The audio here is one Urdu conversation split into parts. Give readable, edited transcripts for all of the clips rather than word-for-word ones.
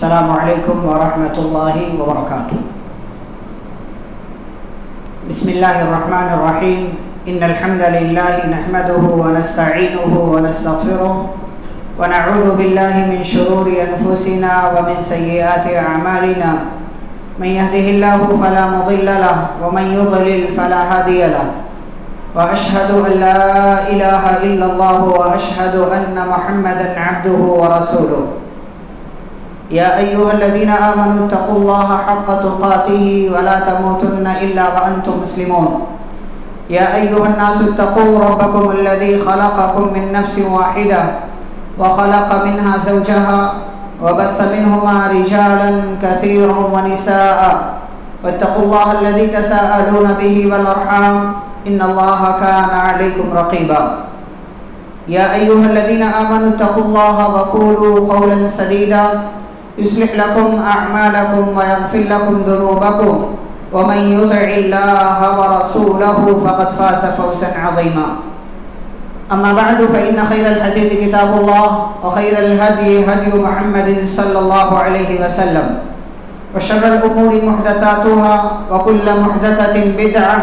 السلام علیکم ورحمۃ اللہ وبرکاتہ۔ بسم اللہ الرحمن الرحیم، ان الحمد للہ نحمده ونستعینه ونستغفره ونعوذ باللہ من شرور انفسنا ومن سیئات اعمالنا، من يهده الله فلا مضل له ومن يضلل فلا هادي له، واشهد ان لا اله الا الله واشهد ان محمدا عبده ورسوله۔ یا ایھا الذین آمنوا اتقوا اللہ حق تقاته ولا تموتن الا وانتم مسلمون۔ یا ایھا الناس اتقوا ربکم الذی خلقکم من نفس واحدہ وخلق منها زوجها وبث منهما رجالا كثيرا ونساء واتقوا الله الذي تساءلون به والارحام ان الله كان عليكم رقيبا۔ یا ایھا الذین آمنوا اتقوا الله وقولوا قولا سدیدا يصلح لكم أعمالكم ويغفر لكم ذنوبكم ومن يطع الله ورسوله فقد فاز فوزا عظيما۔ أما بعد فإن خير الحديث كتاب الله وخير الهدي هدي محمد صلى الله عليه وسلم وشر الأمور محدثاتها وكل محدثة بدعة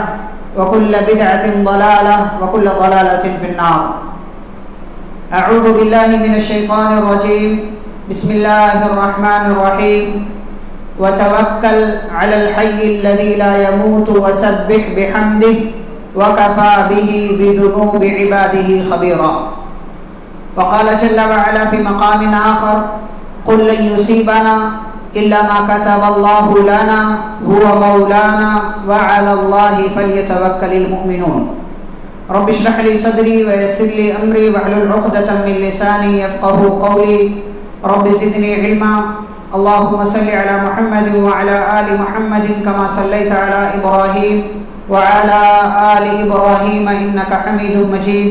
وكل بدعة ضلالة وكل ضلالة في النار۔ أعوذ بالله من الشيطان الرجيم، بسم اللہ الرحمن الرحیم، وتوکل علی الحی الذی لا يموت وسبح بحمدہ وکفى به بذنوب عباده خبیرا۔ وقال جل وعلا في مقام آخر، قل لن يصيبنا إلا ما كتب الله لنا هو مولانا وعلى الله فليتوكل المؤمنون۔ رب اشرح لي صدري ويسر لي أمري واحلل عقدة من لساني يفقهوا قولي، رب زدنی علما۔ اللهم صل على محمد وعلى آل محمد كما صليت على إبراهيم وعلى آل إبراهيم إنك حميد مجيد۔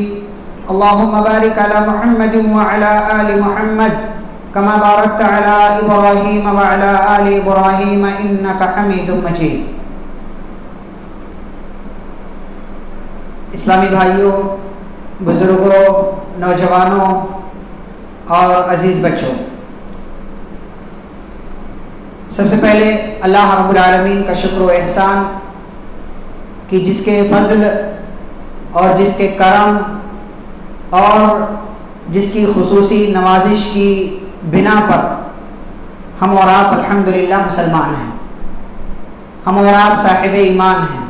اللهم بارك على محمد وعلى آل محمد كما باركت على إبراهيم وعلى آل إبراهيم إنك حميد مجيد۔ اسلامی بھائیوں، بزرگوں، نوجوانوں اور عزیز بچوں، سب سے پہلے اللہ رب العالمین کا شکر و احسان کہ جس کے فضل اور جس کے کرم اور جس کی خصوصی نوازش کی بنا پر ہم اور آپ الحمدللہ مسلمان ہیں، ہم اور آپ صاحب ایمان ہیں۔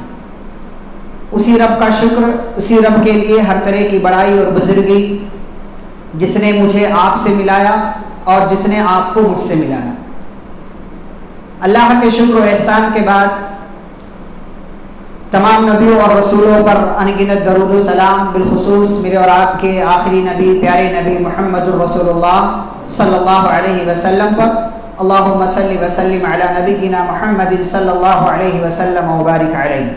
اسی رب کا شکر، اسی رب کے لیے ہر طرح کی بڑائی اور بزرگی جس نے مجھے آپ سے ملایا اور جس نے آپ کو مجھ سے ملایا۔ اللہ کے شکر و احسان کے بعد تمام نبیوں اور رسولوں پر انگنت درود و سلام، بالخصوص میرے اور آپ کے آخری نبی، پیارے نبی محمد الرسول اللہ صلی اللہ علیہ وسلم پر، اللہم صلی وسلم علی نبینا محمد صلی اللہ علیہ وسلم وبارک علیہ۔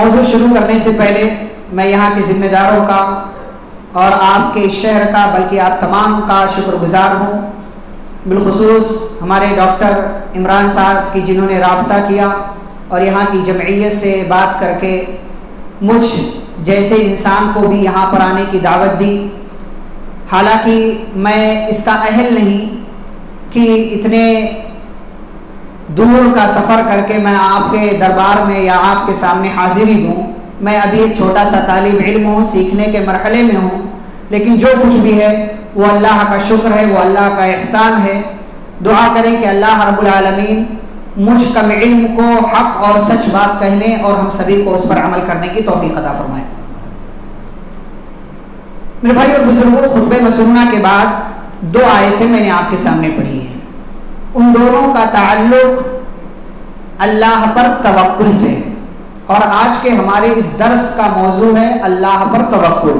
موضوع شروع کرنے سے پہلے میں یہاں کے ذمہ داروں کا اور آپ کے شہر کا، بلکہ آپ تمام کا شکر گزار ہوں، بالخصوص ہمارے ڈاکٹر عمران صاحب کی جنہوں نے رابطہ کیا اور یہاں کی جمعیت سے بات کر کے مجھ جیسے انسان کو بھی یہاں پر آنے کی دعوت دی۔ حالانکہ میں اس کا اہل نہیں کہ اتنے دور کا سفر کر کے میں آپ کے دربار میں یا آپ کے سامنے حاضری دوں، میں ابھی ایک چھوٹا سا طالب علم ہوں، سیکھنے کے مرحلے میں ہوں، لیکن جو کچھ بھی ہے وہ اللہ کا شکر ہے، وہ اللہ کا احسان ہے۔ دعا کریں کہ اللہ رب العالمین مجھ کم علم کو حق اور سچ بات کہنے اور ہم سبھی کو اس پر عمل کرنے کی توفیق عطا فرمائے۔ میرے بھائی اور بزرگوں، خطبہ مسنونہ کے بعد دو آیتیں میں نے آپ کے سامنے پڑھی ہیں، ان دونوں کا تعلق اللہ پر توکل سے ہے، اور آج کے ہمارے اس درس کا موضوع ہے اللہ پر توکل۔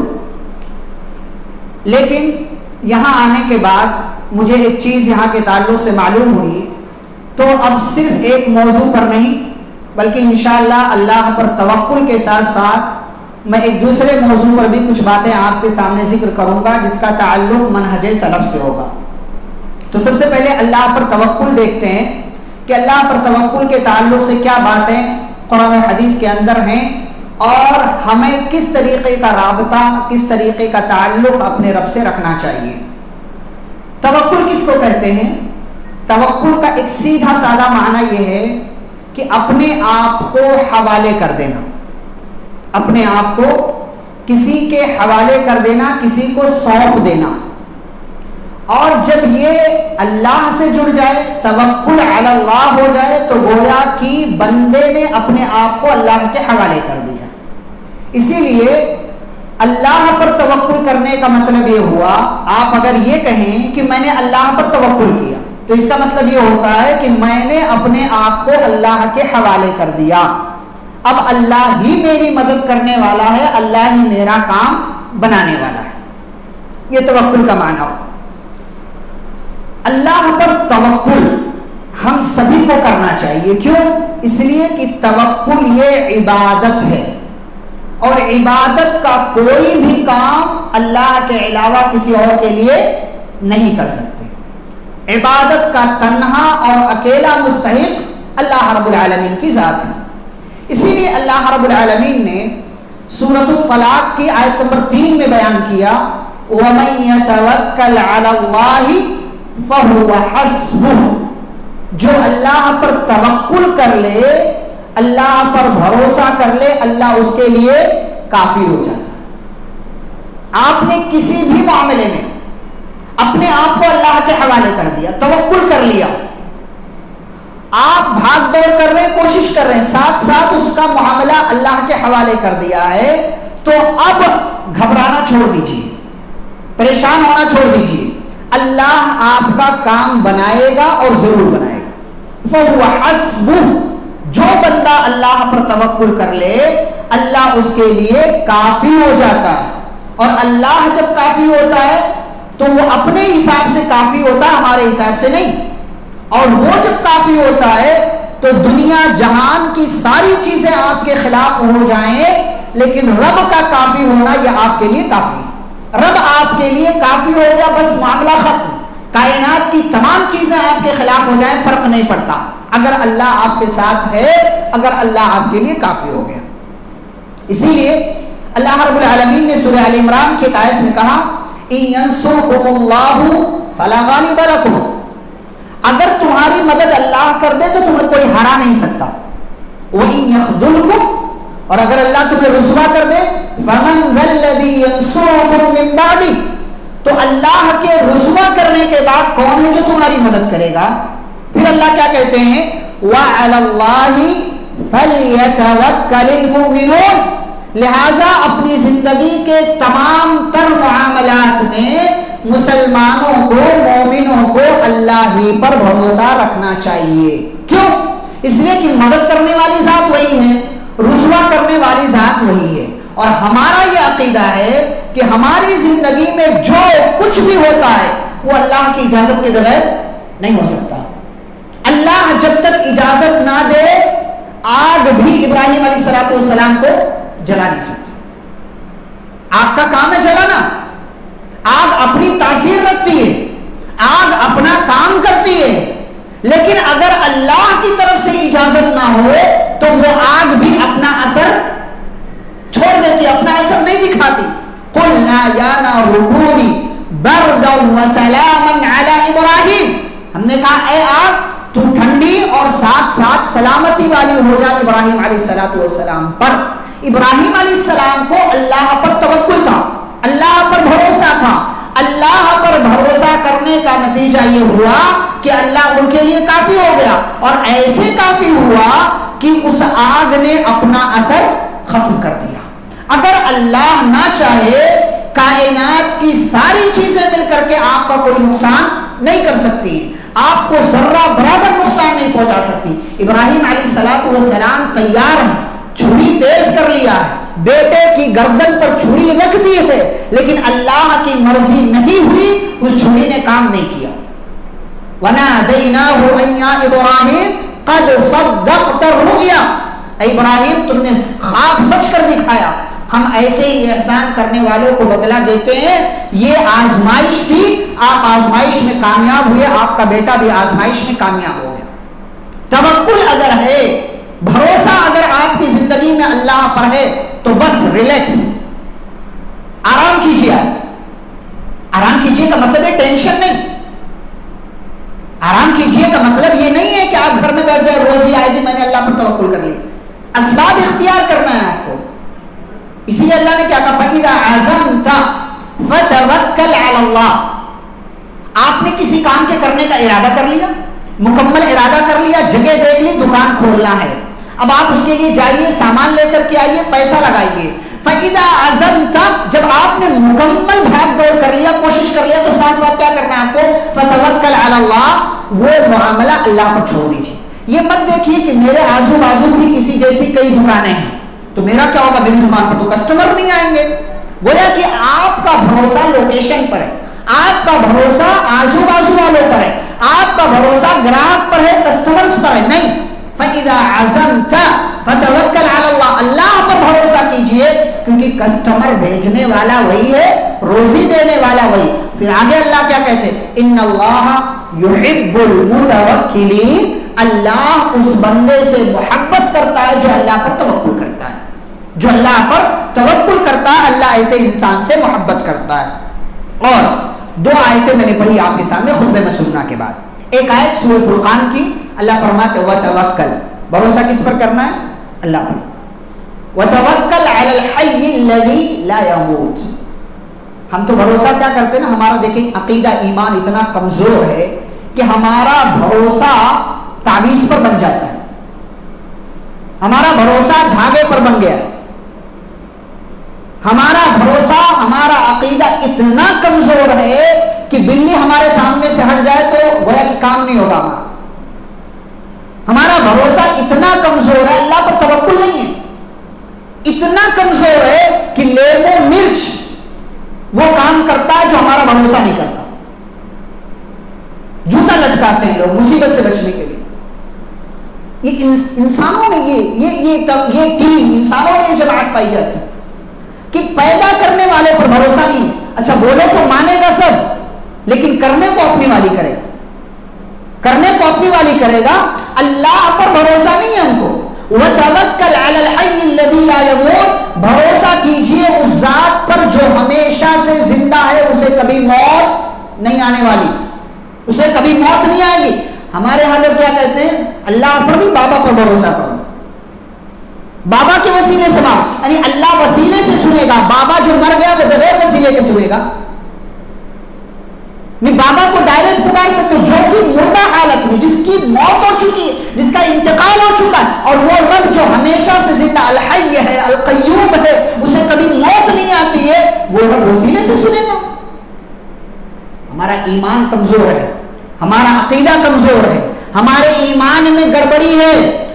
لیکن یہاں آنے کے بعد مجھے ایک چیز یہاں کے تعلق سے معلوم ہوئی، تو اب صرف ایک موضوع پر نہیں بلکہ انشاءاللہ اللہ پر توکل کے ساتھ ساتھ میں ایک دوسرے موضوع پر بھی کچھ باتیں آپ کے سامنے ذکر کروں گا جس کا تعلق منہج سلف سے ہوگا۔ تو سب سے پہلے اللہ پر توکل دیکھتے ہیں کہ اللہ پر توکل کے تعلق سے کیا باتیں قرآن و حدیث کے اندر ہیں اور ہمیں کس طریقے کا رابطہ، کس طریقے کا تعلق اپنے رب سے رکھنا چاہیے۔ توکل کس کو کہتے ہیں؟ توکل کا ایک سیدھا سادہ معنی یہ ہے کہ اپنے آپ کو حوالے کر دینا، اپنے آپ کو کسی کے حوالے کر دینا، کسی کو سونپ دینا. اور جب یہ اللہ سے جڑ جائے، توکل علی اللہ ہو جائے، تو گویا کہ بندے نے اپنے آپ کو اللہ کے حوالے کر دیا. اسی لیے اللہ پر توکل کرنے کا مطلب یہ ہوا، آپ اگر یہ کہیں کہ میں نے اللہ پر توکل کیا تو اس کا مطلب یہ ہوتا ہے کہ میں نے اپنے آپ کو اللہ کے حوالے کر دیا، اب اللہ ہی میری مدد کرنے والا ہے، اللہ ہی میرا کام بنانے والا ہے. یہ توکل کا معنی ہوگا. اللہ پر توکل ہم سبھی کو کرنا چاہیے. کیوں؟ اس لیے کہ توکل یہ عبادت ہے، اور عبادت کا کوئی بھی کام اللہ کے علاوہ کسی اور کے لیے نہیں کر سکتے. عبادت کا تنہا اور اکیلا مستحق اللہ رب العالمین کی ذات ہے. اسی لیے اللہ رب العالمین نے سورۃ الطلاق کی آیت نمبر 3 میں بیان کیا، وَمَن يَتَوَكَّلْ عَلَى اللَّهِ فَهُوَ حَسْبُهُ، جو اللہ پر توکل کر لے، اللہ پر بھروسہ کر لے، اللہ اس کے لیے کافی ہو جاتا ہے. آپ نے کسی بھی معاملے میں اپنے آپ کو اللہ کے حوالے کر دیا، توکل کر لیا، آپ بھاگ دوڑ کر رہے ہیں، کوشش کر رہے ہیں، ساتھ ساتھ اس کا معاملہ اللہ کے حوالے کر دیا ہے، تو اب گھبرانا چھوڑ دیجیے، پریشان ہونا چھوڑ دیجیے. اللہ آپ کا کام بنائے گا اور ضرور بنائے گا. فَهُوَ حَسْبُهُ، جو بندہ اللہ پر توکل کر لے اللہ اس کے لیے کافی ہو جاتا ہے. اور اللہ جب کافی ہوتا ہے تو وہ اپنے حساب سے کافی ہوتا ہے، ہمارے حساب سے نہیں. اور وہ جب کافی ہوتا ہے تو دنیا جہان کی ساری چیزیں آپ کے خلاف ہو جائیں، لیکن رب کا کافی ہونا یہ آپ کے لیے کافی ہے. رب آپ کے لیے کافی ہو گیا، بس معاملہ ختم. کائنات کی تمام چیزیں آپ کے خلاف ہو جائیں، فرق نہیں پڑتا اگر اللہ آپ کے ساتھ ہے، اگر اللہ آپ کے لیے کافی ہو گیا. اسی لیے اللہ رب العالمین نے سورہ آل عمران کی ایک آیت میں کہا، إِن يَنصُرْكُمُ اللَّهُ فَلَا غَالِبَ لَكُمْ، اگر تمہاری مدد اللہ کر دے تو تمہیں کوئی ہرا نہیں سکتا. وَإِن يَخْذُلْكُمْ، اور اگر اللہ تمہیں رسوا کر دے، فَمَنْ ذَا الَّذِي يَنصُرُكُمْ مِنْ بَعْدِهِ، تو اللہ کے رسوا کرنے کے بعد کون ہے جو تمہاری مدد کرے گا؟ پھر اللہ کیا کہتے ہیں، وَعَلَى اللَّهِ فَلْيَتَوَكَّلِ الْمُؤْمِنُونَ، لہذا اپنی زندگی کے تمام تر معاملات میں مسلمانوں کو، مومنوں کو اللہ ہی پر بھروسہ رکھنا چاہیے. کیوں؟ اس لیے کہ مدد کرنے والی ذات وہی ہے، رسوا کرنے والی ذات وہی ہے. اور ہمارا یہ عقیدہ ہے کہ ہماری زندگی میں جو کچھ بھی ہوتا ہے وہ اللہ کی اجازت کے بغیر نہیں ہو سکتا. اللہ جب تک اجازت نہ دے آگ بھی ابراہیم علیہ السلام کو جلا نہیں سکتی. آگ کا کام ہے جلانا، آگ اپنی تاثیر رکھتی ہے، آگ اپنا کام کرتی ہے، لیکن اگر اللہ کی طرف سے اجازت نہ ہو تو وہ آگ بھی اپنا اثر چھوڑ دیتی، اپنا اثر نہیں دکھاتی. قُلْنَا يَا نَارُ كُونِي بَرْدًا وَسَلَامًا عَلَىٰ إِبْرَاهِيمَ، ہم نے کہا اے آگ تو ٹھنڈی اور ساتھ ساتھ سلامتی والی ہو جا ابراہیم علیہ السلام پر. ابراہیم علیہ السلام کو اللہ پر توکل تھا، اللہ پر بھروسہ تھا. اللہ پر بھروسہ کرنے کا نتیجہ یہ ہوا کہ اللہ ان کے لیے کافی ہو گیا، اور ایسے کافی ہوا کہ اس آگ نے اپنا اثر ختم کر دیا. اگر اللہ نہ چاہے کائنات کی ساری چیزیں مل کر کے آپ کا کوئی نقصان نہیں کر سکتی، آپ کو ذرہ برابر نقصان نہیں پہنچا سکتی. ابراہیم علیہ السلام تیار ہیں، چھری تیز کر لیا ہے، بیٹے کی گردن پر چھری رکھ دی ہے، لیکن اللہ کی مرضی نہیں ہوئی، اس چھری نے کام نہیں کیا. وَنَادَيْنَاهُ أَن يَا إِبْرَاهِيمُ قَدْ صَدَّقْتَ الرُّؤْيَا، اے ابراہیم تم نے خواب سچ کر دکھایا. ہم ایسے ہی احسان کرنے والوں کو بدلہ دیتے ہیں. یہ آزمائش تھی، آپ آزمائش میں کامیاب ہوئے، آپ کا بیٹا بھی آزمائش میں کامیاب ہو گیا. توکل اگر ہے، بھروسہ اگر آپ کی زندگی میں اللہ پر ہے تو بس ریلیکس، آرام کیجیے. آرام کیجیے کا مطلب ہے ٹینشن نہیں. آرام کیجئے کا مطلب یہ نہیں ہے کہ آپ گھر میں بیٹھ جائے روزی آئے گی میں نے اللہ پر توکل کر لیا، اسباب اختیار کرنا ہے آپ کو. اسی لیے اللہ نے کیا کہا فَإِذَا عَزَمْتَ فَتَوَكَّلْ عَلَى اللَّهِ. آپ نے کسی کام کے کرنے کا ارادہ کر لیا، مکمل ارادہ کر لیا، جگہ دیکھ لی، دکان کھولنا ہے، اب آپ اس کے لیے جائیے، سامان لے کر کے آئیے، پیسہ لگائیے. فَإِذَا عَزَمْتَ جب آپ نے مکمل بھاگ دوڑ کر لیا، کوشش کر لیا، تو ساتھ ساتھ کیا کرنا ہے آپ کو فَتَوَكَّلْ عَلَى اللَّهِ وہ معاملہ اللہ پر چھوڑ دیجیے. یہ مت دیکھیے کہ میرے آزو بازو بھی کسی جیسی کئی دکانیں ہیں تو میرا کیا ہوگا، میری دکان پر تو کسٹمر نہیں آئیں گے. گویا کہ آپ کا بھروسہ لوکیشن پر ہے، آپ کا بھروسہ آزو بازو والوں پر ہے، آپ کا بھروسہ گراہک پر ہے، کسٹمرز پر ہے نہیں. فَإِذَا عَزَمْتَ فَتَوَكَّلْ عَلَى اللَّهِ اللہ پر بھروسہ کیجئے کیونکہ کسٹمر بھیجنے والا وہی ہے، روزی دینے والا وہی. پھر آگے اللہ کیا کہتے ہیں ان اللہ یحب المتوکلین. اللہ اس بندے سے محبت کرتا ہے جو اللہ پر توکل کرتا ہے، جو اللہ پر توکل کرتا ہے اللہ ایسے انسان سے محبت کرتا ہے. اور دو آیتیں میں نے پڑھی آپ کے سامنے خطبے میں سننا کے بعد. ایک آیت سورہ فرقان کی، اللہ فرماتے وتوکل، بھروسہ کس پر کرنا ہے؟ اللہ پر. وتوکل علی الحی الذی لا یموت. ہم تو بھروسہ کیا کرتے ہیں نا، ہمارا دیکھیں عقیدہ ایمان اتنا کمزور ہے کہ ہمارا بھروسہ تعویذ پر بن جاتا ہے، ہمارا بھروسہ دھاگے پر بن گیا ہے، ہمارا بھروسہ ہمارا عقیدہ اتنا کمزور ہے کہ بلی ہمارے سامنے سے ہٹ جائے تو گویا کہ کام نہیں ہوگا ہمارا. ہمارا بھروسہ اتنا کمزور ہے، اللہ پر توکل نہیں ہے، اتنا کمزور ہے کہ لیمو مرچ وہ کام کرتا ہے جو ہمارا بھروسہ نہیں کرتا. جوتا لٹکاتے ہیں لوگ مصیبت سے بچنے کے لیے. یہ انسانوں میں یہ ٹیم انسانوں میں یہ جماعت پائی جاتی ہے کہ پیدا کرنے والے پر بھروسہ نہیں ہے. اچھا بولو تو مانے گا سب، لیکن کرنے کو اپنی والی کرے گا، کرنے کو اپنی والی کرے گا. اللہ پر بھروسہ نہیں ہے ہم کو. وَتَوَكَّلْ عَلَى الْحَيِّ الَّذِي لَا يَمُوتُ بھروسہ کیجئے اس ذات پر جو ہمیشہ سے زندہ ہے، اسے کبھی موت نہیں آنے والی، اسے کبھی موت نہیں آئے گی. ہمارے ہاں لوگ کیا کہتے ہیں اللہ پر بھی بابا پر بھروسہ کرو، بابا کے وسیلے سے مانگ، یعنی اللہ وسیلے سے سنے گا، بابا جو مر گیا وہ بغیر وسیلے کے سنے گا. نہیں بابا کو ڈائریکٹ پکار سکتے جو کہ مردہ حالت میں، جس کی موت ہو چکی ہے، جس کا انتقال ہو چکا ہے، اور وہ رب جو ہمیشہ سے زندہ الحی ہے، القیوم ہے، اسے کبھی موت نہیں آتی ہے، وہ رب وسیلے سے سنے گا. ہمارا ایمان کمزور ہے، ہمارا عقیدہ کمزور ہے، ہمارے ایمان میں گڑبڑی ہے،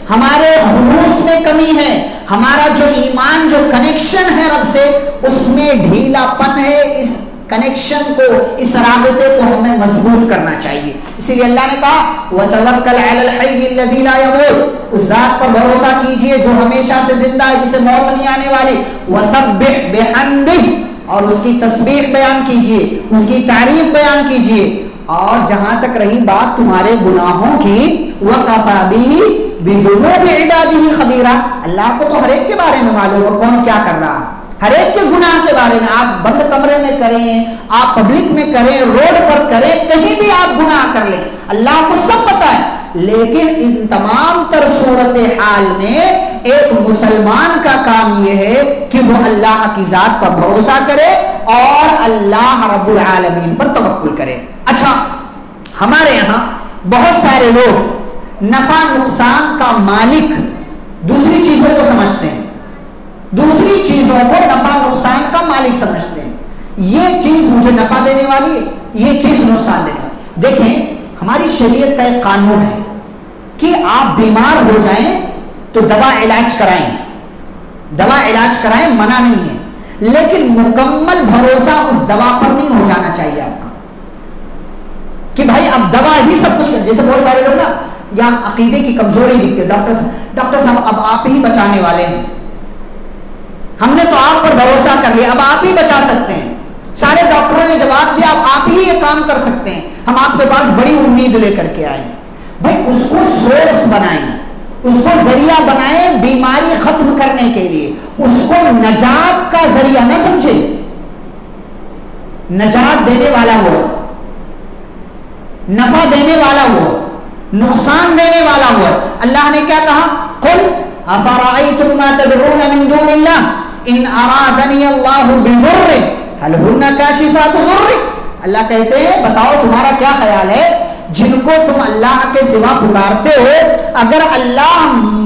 ہمارے خلوص میں کمی ہے، ہمارا جو ایمان جو کنیکشن ہے رب سے اس میں ڈھیلا پن ہے. اس کنیکشن کو، اس رابطے کو ہمیں مضبوط کرنا چاہیے. اسی لیے اللہ نے کہا وَتَوَكَّلْ عَلَى الْحَيِّ الَّذِي لَا يَمُوتُ اس ذات پر بھروسہ کیجئے جو ہمیشہ سے زندہ ہے، جسے موت نہیں آنے والی. وَسَبِّحْ بِحَمْدِهِ اور اس کی تسبیح بیان کیجئے، اس کی تعریف بیان کیجئے. اور جہاں تک رہی بات تمہارے گناہوں کی وَكَفَى بِهِ بِذُنُوبِ عِبَادِهِ خَبِيرًا اللہ کو تو ہر ایک کے بارے میں معلوم ہے کون کیا کر رہا ہے، ہر ایک کے گناہ کے بارے میں. آپ بند کمرے میں کریں، آپ پبلک میں کریں، روڈ پر کریں، کہیں بھی آپ گناہ کر لیں، اللہ کو سب پتہ ہے. لیکن ان تمام تر صورتحال میں ایک مسلمان کا کام یہ ہے کہ وہ اللہ کی ذات پر بھروسہ کرے اور اللہ رب العالمین پر توکل کرے. اچھا ہمارے یہاں بہت سارے لوگ نفع نقصان کا مالک دوسری چیزوں کو سمجھتے ہیں، دوسری چیزوں کو نفع نقصان کا مالک سمجھتے ہیں. یہ چیز مجھے نفع دینے والی ہے، یہ چیز نقصان دینے والی. دیکھیں ہماری شریعت کا ایک قانون ہے کہ آپ بیمار ہو جائیں تو دوا علاج کرائیں، دوا علاج کرائیں منع نہیں ہے، لیکن مکمل بھروسہ اس دوا پر نہیں ہو جانا چاہیے آپ کا کہ بھائی اب دوا ہی سب کچھ کر. جیسے بہت سارے لوگ نا یہاں عقیدے کی کمزوری دکھتے، ڈاکٹر صاحب اب آپ ہی بچانے والے ہیں، ہم نے تو آپ پر بھروسہ کر لیا، اب آپ ہی بچا سکتے ہیں. سارے ڈاکٹروں نے جواب دیا اب آپ ہی یہ کام کر سکتے ہیں، ہم آپ کے پاس بڑی امید لے کر کے آئے. بھائی اس کو سورس بنائیں، اس کو ذریعہ بنائیں بیماری ختم کرنے کے لیے، اس کو نجات کا ذریعہ نہ سمجھے، نجات دینے والا ہو. نفع دینے والا وہ ہے، نقصان دینے والا وہ ہے۔ اللہ نے کیا کہا؟ قل افرأيتم ما تدعون من دون الله ان ارادني الله بضر هل هن كاشفات ضر۔ اللہ کہتے ہیں بتاؤ تمہارا کیا خیال ہے جن کو تم اللہ کے سوا پکارتے ہو، اگر اللہ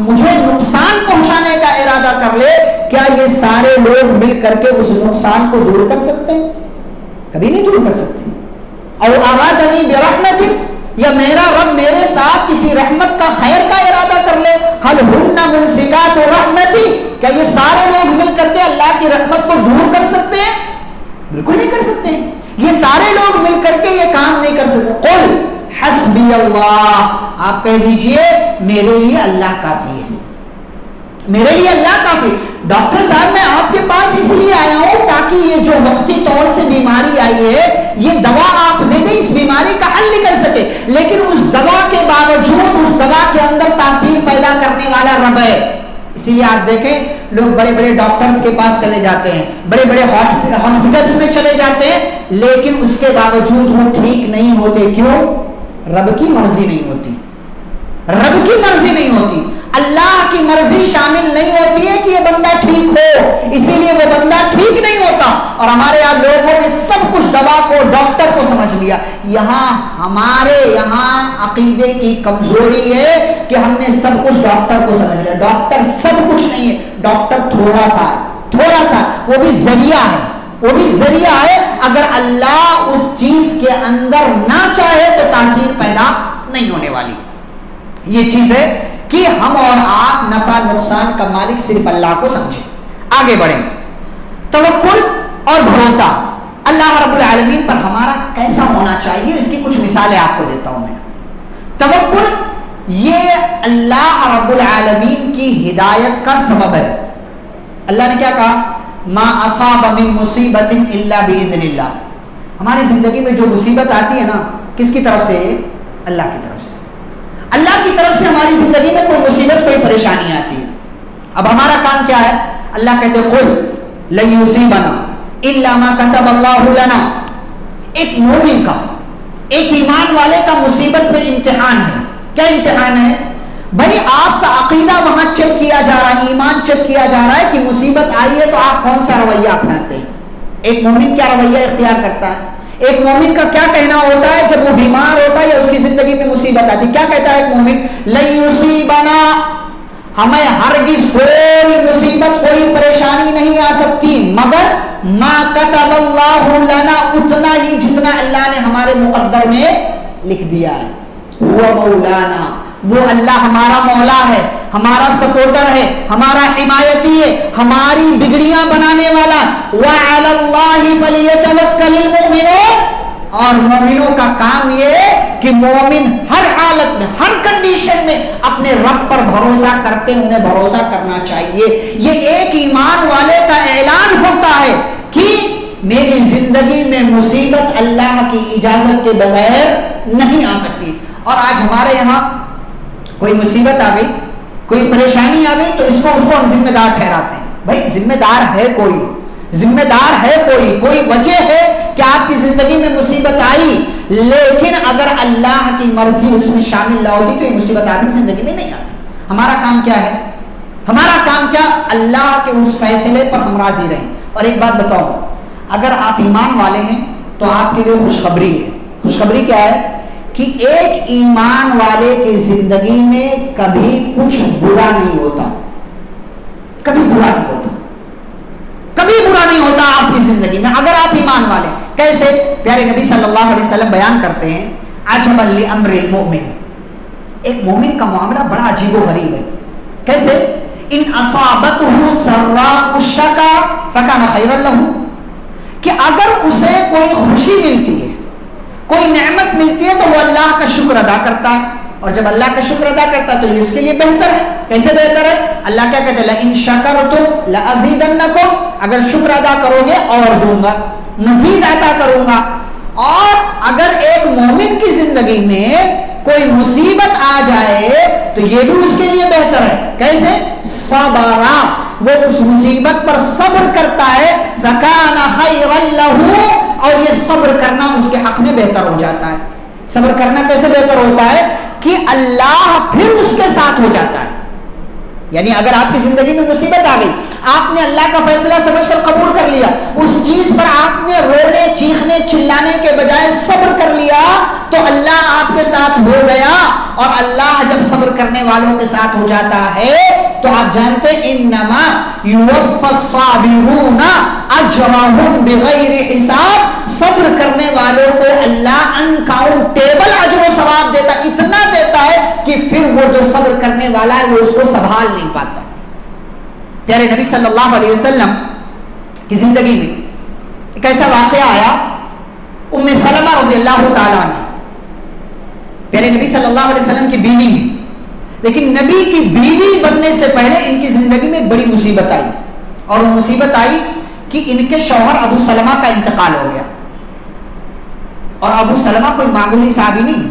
مجھے نقصان پہنچانے کا ارادہ کر لے کیا یہ سارے لوگ مل کر کے اس نقصان کو دور کر سکتے ہیں؟ کبھی نہیں دور کر سکتے۔ او ارادنی برحمت، یا میرا رب میرے ساتھ کسی رحمت کا خیر کا ارادہ کر لے، هل هن ممسکات رحمتی، کیا یہ سارے لوگ مل کر کے اللہ کی رحمت کو دور کر سکتے ہیں؟ بالکل نہیں کر سکتے۔ یہ سارے لوگ مل کر کے یہ کام نہیں کر سکتے۔ قل حسبی اللہ، آپ کہہ دیجئے میرے لیے اللہ کافی ہے، میرے لیے اللہ کافی۔ ڈاکٹر صاحب میں آپ کے پاس اس لیے آیا ہوں تاکہ یہ جو وقتی طور سے بیماری آئی ہے یہ دوا آپ دے دیں، اس بیماری کا حل نکل سکے، لیکن اس دوا کے باوجود اس دوا کے اندر تاثیر پیدا کرنے والا رب ہے۔ اسی لیے آپ دیکھیں لوگ بڑے بڑے ڈاکٹرز کے پاس چلے جاتے ہیں، بڑے بڑے ہاسپٹلز میں چلے جاتے ہیں، لیکن اس کے باوجود وہ ٹھیک نہیں ہوتے۔ کیوں؟ رب کی مرضی نہیں ہوتی، رب کی مرضی نہیں ہوتی، اللہ کی مرضی شامل نہیں ہوتی ہے کہ یہ بندہ ٹھیک ہو، اسی لیے وہ بندہ ٹھیک نہیں ہوتا۔ اور ہمارے یہاں لوگوں نے سب کچھ دوا کو ڈاکٹر کو سمجھ لیا۔ ہمارے یہاں عقیدے کی کمزوری ہے کہ ہم نے سب کچھ ڈاکٹر کو سمجھ لیا۔ ڈاکٹر سب کچھ نہیں ہے، ڈاکٹر تھوڑا سا وہ بھی ذریعہ ہے، وہ بھی ذریعہ ہے۔ اگر اللہ اس چیز کے اندر نہ چاہے تو تاثیر پیدا نہیں ہونے والی۔ یہ چیز ہے کہ ہم اور آپ نفع نقصان کا مالک صرف اللہ کو سمجھیں۔ آگے بڑھیں۔ توکل اور بھروسہ اللہ رب العالمین پر ہمارا کیسا ہونا چاہیے، اس کی کچھ مثالیں آپ کو دیتا ہوں میں۔ توکل یہ اللہ رب العالمین کی ہدایت کا سبب ہے۔ اللہ نے کیا کہا؟ ما اصاب من مصیبت الا باذن اللہ۔ ہماری زندگی میں جو مصیبت آتی ہے نا، کس کی طرف سے؟ اللہ کی طرف سے۔ اللہ کی طرف سے ہماری زندگی میں کوئی مصیبت کوئی پریشانی آتی ہے، اب ہمارا کام کیا ہے؟ اللہ کہتے ہیں قل لن یصیبنا الا ما كتب اللہ لنا۔ ایک مومن کا، ایک ایمان والے کا مصیبت میں امتحان ہے۔ کیا امتحان ہے؟ بھائی آپ کا عقیدہ وہاں چیک کیا جا رہا ہے، ایمان چیک کیا جا رہا ہے کہ مصیبت آئی ہے تو آپ کون سا رویہ اپناتے ہیں۔ ایک مومن کیا رویہ اختیار کرتا ہے؟ ایک مومن کا کیا کہنا ہوتا ہے جب وہ بیمار ہوتا ہے یا اس کی زندگی میں مصیبت آتی ہے؟ کیا کہتا ہے ایک مومن؟ لن یصیبنا، ہمیں ہرگز کوئی مصیبت کوئی پریشانی نہیں آ سکتی مگر ما کتب اللہ لنا، اتنا ہی جتنا اللہ نے ہمارے مقدر میں لکھ دیا ہے۔ وہ مولانا، وہ اللہ ہمارا مولا ہے، ہمارا سپورٹر ہے، ہمارا حمایتی ہے، ہماری بگڑیاں بنانے والا۔ وعلی اللہ فلیتوکل المؤمنون، اور مومنوں کا کام یہ ہے کہ مومن ہر حالت میں، ہر کنڈیشن میں اپنے رب پر بھروسہ کرتے ہیں، انہیں بھروسہ کرنا چاہیے۔ یہ ایک ایمان والے کا اعلان ہوتا ہے کہ میری زندگی میں مصیبت اللہ کی اجازت کے بغیر نہیں آ سکتی۔ اور آج ہمارے یہاں کوئی مصیبت آ گئی، کوئی پریشانی آ گئی تو اس کو ہم ذمہ دار ٹھہراتے ہیں۔ بھائی ذمہ دار ہے کوئی، ذمہ دار ہے کوئی وجہ ہے کہ آپ کی زندگی میں مصیبت آئی، لیکن اگر اللہ کی مرضی اس میں شامل نہ ہوتی تو یہ مصیبت آپ کی زندگی میں نہیں آتی۔ ہمارا کام کیا ہے؟ ہمارا کام کیا؟ اللہ کے اس فیصلے پر ہم راضی رہیں۔ اور ایک بات بتاؤ، اگر آپ ایمان والے ہیں تو آپ کے لیے خوشخبری ہے۔ خوشخبری کیا ہے؟ کہ ایک ایمان والے کی زندگی میں کبھی کچھ برا نہیں ہوتا، کبھی برا نہیں ہوتا، کبھی برا نہیں ہوتا آپ کی زندگی میں اگر آپ ایمان والے۔ کیسے؟ پیارے نبی صلی اللہ علیہ وسلم بیان کرتے ہیں عجبا لامر المؤمن، ایک مومن کا معاملہ بڑا عجیب و غریب ہے۔ کیسے؟ ان اصابته سراء شکر فکان خیرا له، کہ اگر اسے کوئی خوشی ملتی ہے، کوئی نعمت ملتی ہے تو وہ اللہ کا شکر ادا کرتا ہے، اور جب اللہ کا شکر ادا کرتا ہے تو یہ اس کے لیے بہتر ہے۔ کیسے بہتر ہے؟ اللہ کیا کہتے ہیں؟ لئن شکرتم لازیدنکم، اگر شکر ادا کرو گے اور دوں گا، مزید عطا کروں گا۔ اور اگر ایک مومن کی زندگی میں کوئی مصیبت آ جائے تو یہ بھی اس کے لیے بہتر ہے۔ کیسے؟ صبرا، وہ اس مصیبت پر صبر کرتا ہے، فکان خیرا لہ، اور یہ صبر کرنا اس کے حق میں بہتر ہو جاتا ہے۔ صبر کرنا کیسے بہتر ہوتا ہے کہ اللہ پھر اس کے ساتھ ہو جاتا ہے. یعنی اگر آپ کی زندگی میں مصیبت آ گئی, آپ نے اللہ کا فیصلہ سمجھ کر قبول کر لیا, اس چیز پر آپ نے رونے چیخنے چلانے کے بجائے صبر کر لیا, تو اللہ آپ کے ساتھ ہو گیا. اور اللہ جب صبر کرنے والوں کے ساتھ ہو جاتا ہے تو آپ جانتے انما یوفی الصابرون اجرهم بغیر حساب, صبر کرنے والوں کو اللہ انکاؤنٹیبل اجر و ثواب دیتا, اتنا دیتا ہے کہ پھر وہ جو صبر کرنے والا ہے وہ اس کو سنبھال نہیں پاتا. پیارے نبی صلی اللہ علیہ وسلم کی زندگی میں ایک ایسا واقعہ آیا, ام سلمہ رضی اللہ تعالیٰ عنہ پیارے نبی صلی اللہ علیہ وسلم کی بیوی ہے, لیکن نبی کی بیوی بننے سے پہلے ان کی زندگی میں ایک بڑی مصیبت آئی, اور وہ مصیبت آئی کہ ان کے شوہر ابو سلمہ کا انتقال ہو گیا. اور ابو سلمہ کوئی معمولی صحابی نہیں,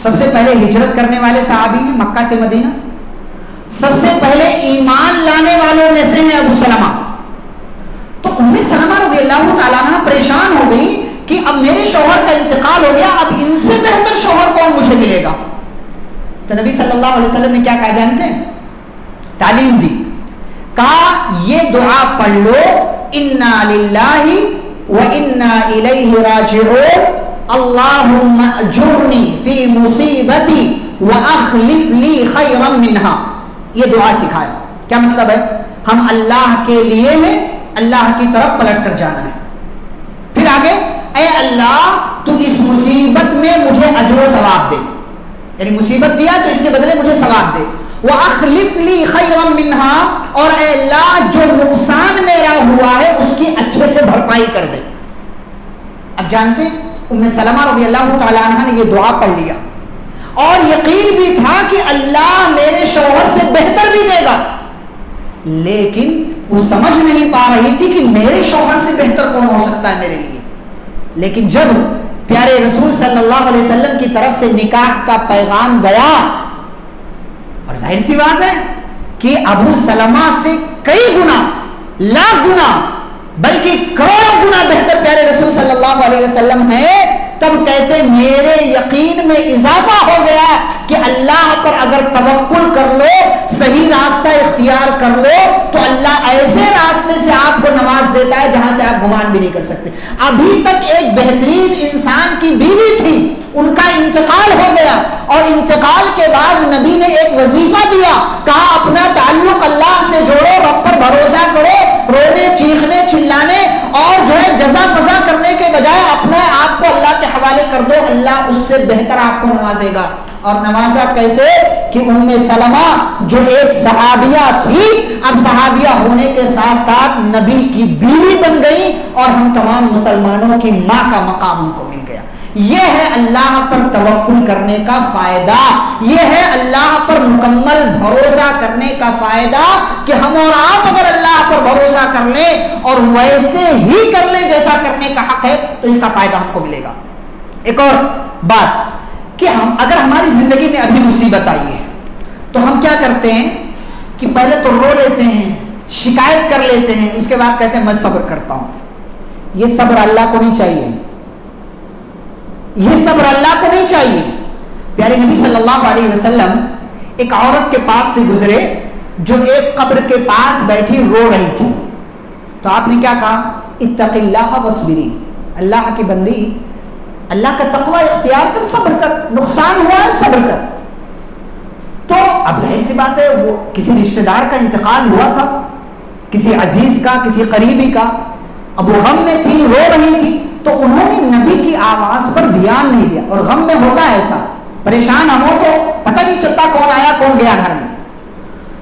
سب سے پہلے ہجرت کرنے والے صحابی ہیں مکہ سے مدینہ, سب سے پہلے ایمان لانے والوں میں سے ہیں ابو سلمہ. تو ام سلمہ رضی اللہ تعالیٰ عنہ پریشان ہو گئی کہ اب میرے شوہر کا انتقال ہو گیا, اب ان سے بہتر شوہر کون مجھے ملے گا. تو نبی صلی اللہ علیہ وسلم نے کیا کہا جانتے ہیں؟ تعلیم دی, کہا یہ دعا پڑھ لو, انا للہ وانا الیہ راجعون, اللہم اجرنی فی مصیبتی واخلف لی خیرا منہا. یہ دعا سکھایا. کیا مطلب ہے؟ ہم اللہ کے لیے ہیں, اللہ کی طرف پلٹ کر جانا ہے. پھر آگے, اے اللہ تو اس مصیبت میں مجھے اجر و ثواب دے, یعنی مصیبت دیا تو اس کے بدلے مجھے ثواب دے. وَأَخْلِفْ لِي خَيْرًا مِّنْهَا, اور اے اللہ جو نقصان میرا ہوا ہے اس کی اچھے سے بھرپائی کر دے. اب جانتے ام سلمہ رضی اللہ تعالیٰ عنہ نے یہ دعا پڑھ لیا, اور یقین بھی تھا کہ اللہ میرے شوہر سے بہتر بھی دے گا, لیکن وہ سمجھ نہیں پا رہی تھی کہ میرے شوہر سے بہتر کون ہو سکتا ہے میرے لیے. لیکن جب پیارے رسول صلی اللہ علیہ وسلم کی طرف سے نکاح کا پیغام گیا, اور ظاہر سی بات ہے کہ ابو سلمہ سے کئی گنا, لاکھ گنا, بلکہ کروڑوں گنا بہتر پیارے رسول صلی اللہ علیہ وسلم ہے, تب کہتے میرے یقین میں اضافہ ہو گیا کہ اللہ پر اگر توکل کر لو, صحیح راستہ اختیار کر لو, تو اللہ ایسے راستے سے آپ کو نواز دیتا ہے جہاں سے آپ گمان بھی نہیں کر سکتے. ابھی تک ایک بہترین انسان کی بیوی تھی, ان کا انتقال ہو گیا, اور انتقال کے بعد نبی نے ایک وظیفہ دیا, کہا اپنا تعلق اللہ سے جوڑو, رب پر بھروسہ کرو, رونے چیخنے چلانے اور جو ہے جزا فضا کرنے کے بجائے اپنے آپ کو اللہ کے حوالے کر دو, اللہ اس سے بہتر آپ کو نوازے گا. اور نوازا کیسے کہ ام سلمہ جو ایک صحابیہ تھی, اب صحابیہ ہونے کے ساتھ ساتھ نبی کی بیوی بن گئی, اور ہم تمام مسلمانوں کی ماں کا مقام ان کو مل گیا. یہ ہے اللہ پر توکل کرنے کا فائدہ, یہ ہے اللہ پر مکمل بھروسہ کرنے کا فائدہ, کہ ہم اور آپ اگر اللہ پر بھروسہ کر لیں اور ویسے ہی کر لیں جیسا کرنے کا حق ہے, تو اس کا فائدہ ہم کو ملے گا. ایک اور بات کہ ہم اگر ہماری زندگی میں ابھی مصیبت آئی ہے تو ہم کیا کرتے ہیں کہ پہلے تو رو لیتے ہیں, شکایت کر لیتے ہیں, اس کے بعد کہتے ہیں میں صبر کرتا ہوں. یہ صبر اللہ کو نہیں چاہیے, یہ صبر اللہ کو نہیں چاہیے. پیارے نبی صلی اللہ علیہ وسلم ایک عورت کے پاس سے گزرے جو ایک قبر کے پاس بیٹھی رو رہی تھی, تو آپ نے کیا کہا؟ اتق اللہ واصبری, اللہ کی بندی اللہ کا تقوی اختیار کر, صبر کر, نقصان ہوا ہے صبر کر. تو اب ظاہر سی بات ہے وہ کسی رشتہ دار کا انتقال ہوا تھا, کسی عزیز کا, کسی قریبی کا, اب وہ غم میں تھی, رو رہی تھی, تو انہوں نے نبی کی آواز پر دھیان نہیں دیا. اور غم میں ہوتا ہے ایسا, پریشان ہم ہو تو پتہ نہیں چلتا کون آیا کون گیا گھر میں,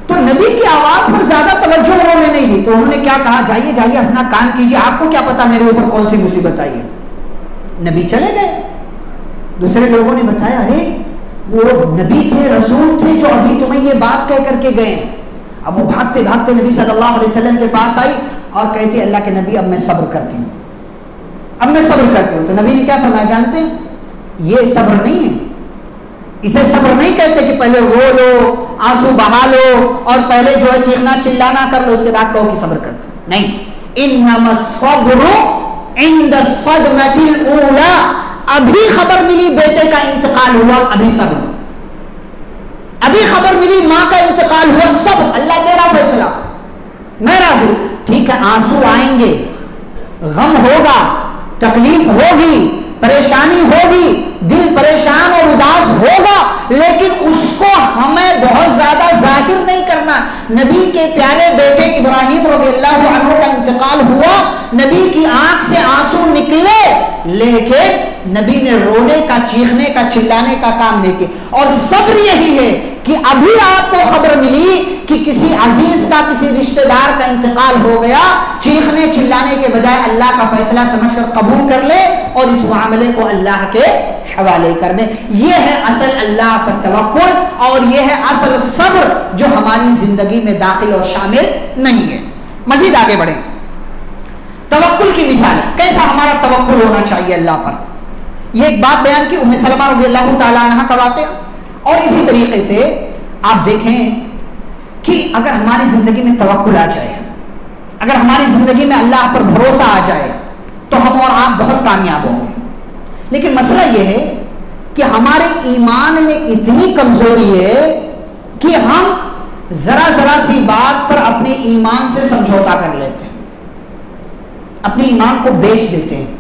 تو نبی کی آواز پر زیادہ توجہ انہوں نے نہیں دی. تو انہوں نے کیا کہا؟ جائیے جائیے اپنا کام کیجیے, آپ کو کیا پتا میرے اوپر کون سی مصیبت آئی ہے. نبی چلے گئے. دوسرے لوگوں نے بتایا ارے وہ نبی تھے, رسول تھے, جو ابھی تمہیں یہ بات کہہ کر کے گئے. اب وہ بھاگتے بھاگتے نبی صلی اللہ علیہ وسلم کے پاس آئی اور کہتی اللہ کے نبی اب میں صبر کرتی ہوں, اب میں صبر کرتی ہوں. تو نبی نے کیا فرمایا جانتے ہیں؟ یہ صبر نہیں ہے, اسے صبر نہیں کہتے کہ پہلے رو لو, آنسو بہا لو, اور پہلے جو ہے چیخنا چلانا کر لو, اس کے بعد کہو کہ صبر کرتے. نہیں, انما الصبر عند الصدمة الاولى, ابھی خبر ملی بیٹے کا انتقال ہوا، ابھی صبر، ابھی خبر ملی ماں کا انتقال ہوا، سب اللہ تیرا فیصلہ، میں راضی. ٹھیک ہے آنسو آئیں گے، غم ہوگا، تکلیف ہوگی، پریشانی ہوگی، دل پریشان اور اداس ہوگا، لیکن اس کو ہمیں بہت زیادہ ظاہر نہیں کرنا. نبی کے پیارے بیٹے ابراہیم رضی اللہ عنہ کا انتقال ہوا، نبی کی آنکھ سے آنسو نکلے، لیکن نبی نے رونے کا، چیخنے کا، چلانے کا کام نہیں کیا. اور صبر یہی ہے کہ ابھی آپ کو خبر ملی کہ کسی عزیز کا، کسی رشتہ دار کا انتقال ہو گیا، چیخنے چلانے کے بجائے اللہ کا فیصلہ سمجھ کر قبول کر لے اور اس معاملے کو اللہ کے حوالے کر دیں. یہ ہے اصل اللہ پر توکل، اور یہ ہے اصل صبر جو ہماری زندگی میں داخل اور شامل نہیں ہے. مزید آگے بڑھیں. توکل کی مثال، کیسا ہمارا توکل ہونا چاہیے اللہ پر. یہ ایک بات بیان کی ام سلمہ رضی اللہ تعالیٰ عنہ کا واقعہ. اور اسی طریقے سے آپ دیکھیں کہ اگر ہماری زندگی میں توکل آ جائے، اگر ہماری زندگی میں اللہ پر بھروسہ آ جائے تو ہم اور آپ بہت کامیاب ہوں گے. لیکن مسئلہ یہ ہے کہ ہمارے ایمان میں اتنی کمزوری ہے کہ ہم ذرا ذرا سی بات پر اپنے ایمان سے سمجھوتا کر لیتے ہیں، اپنے ایمان کو بیچ دیتے ہیں،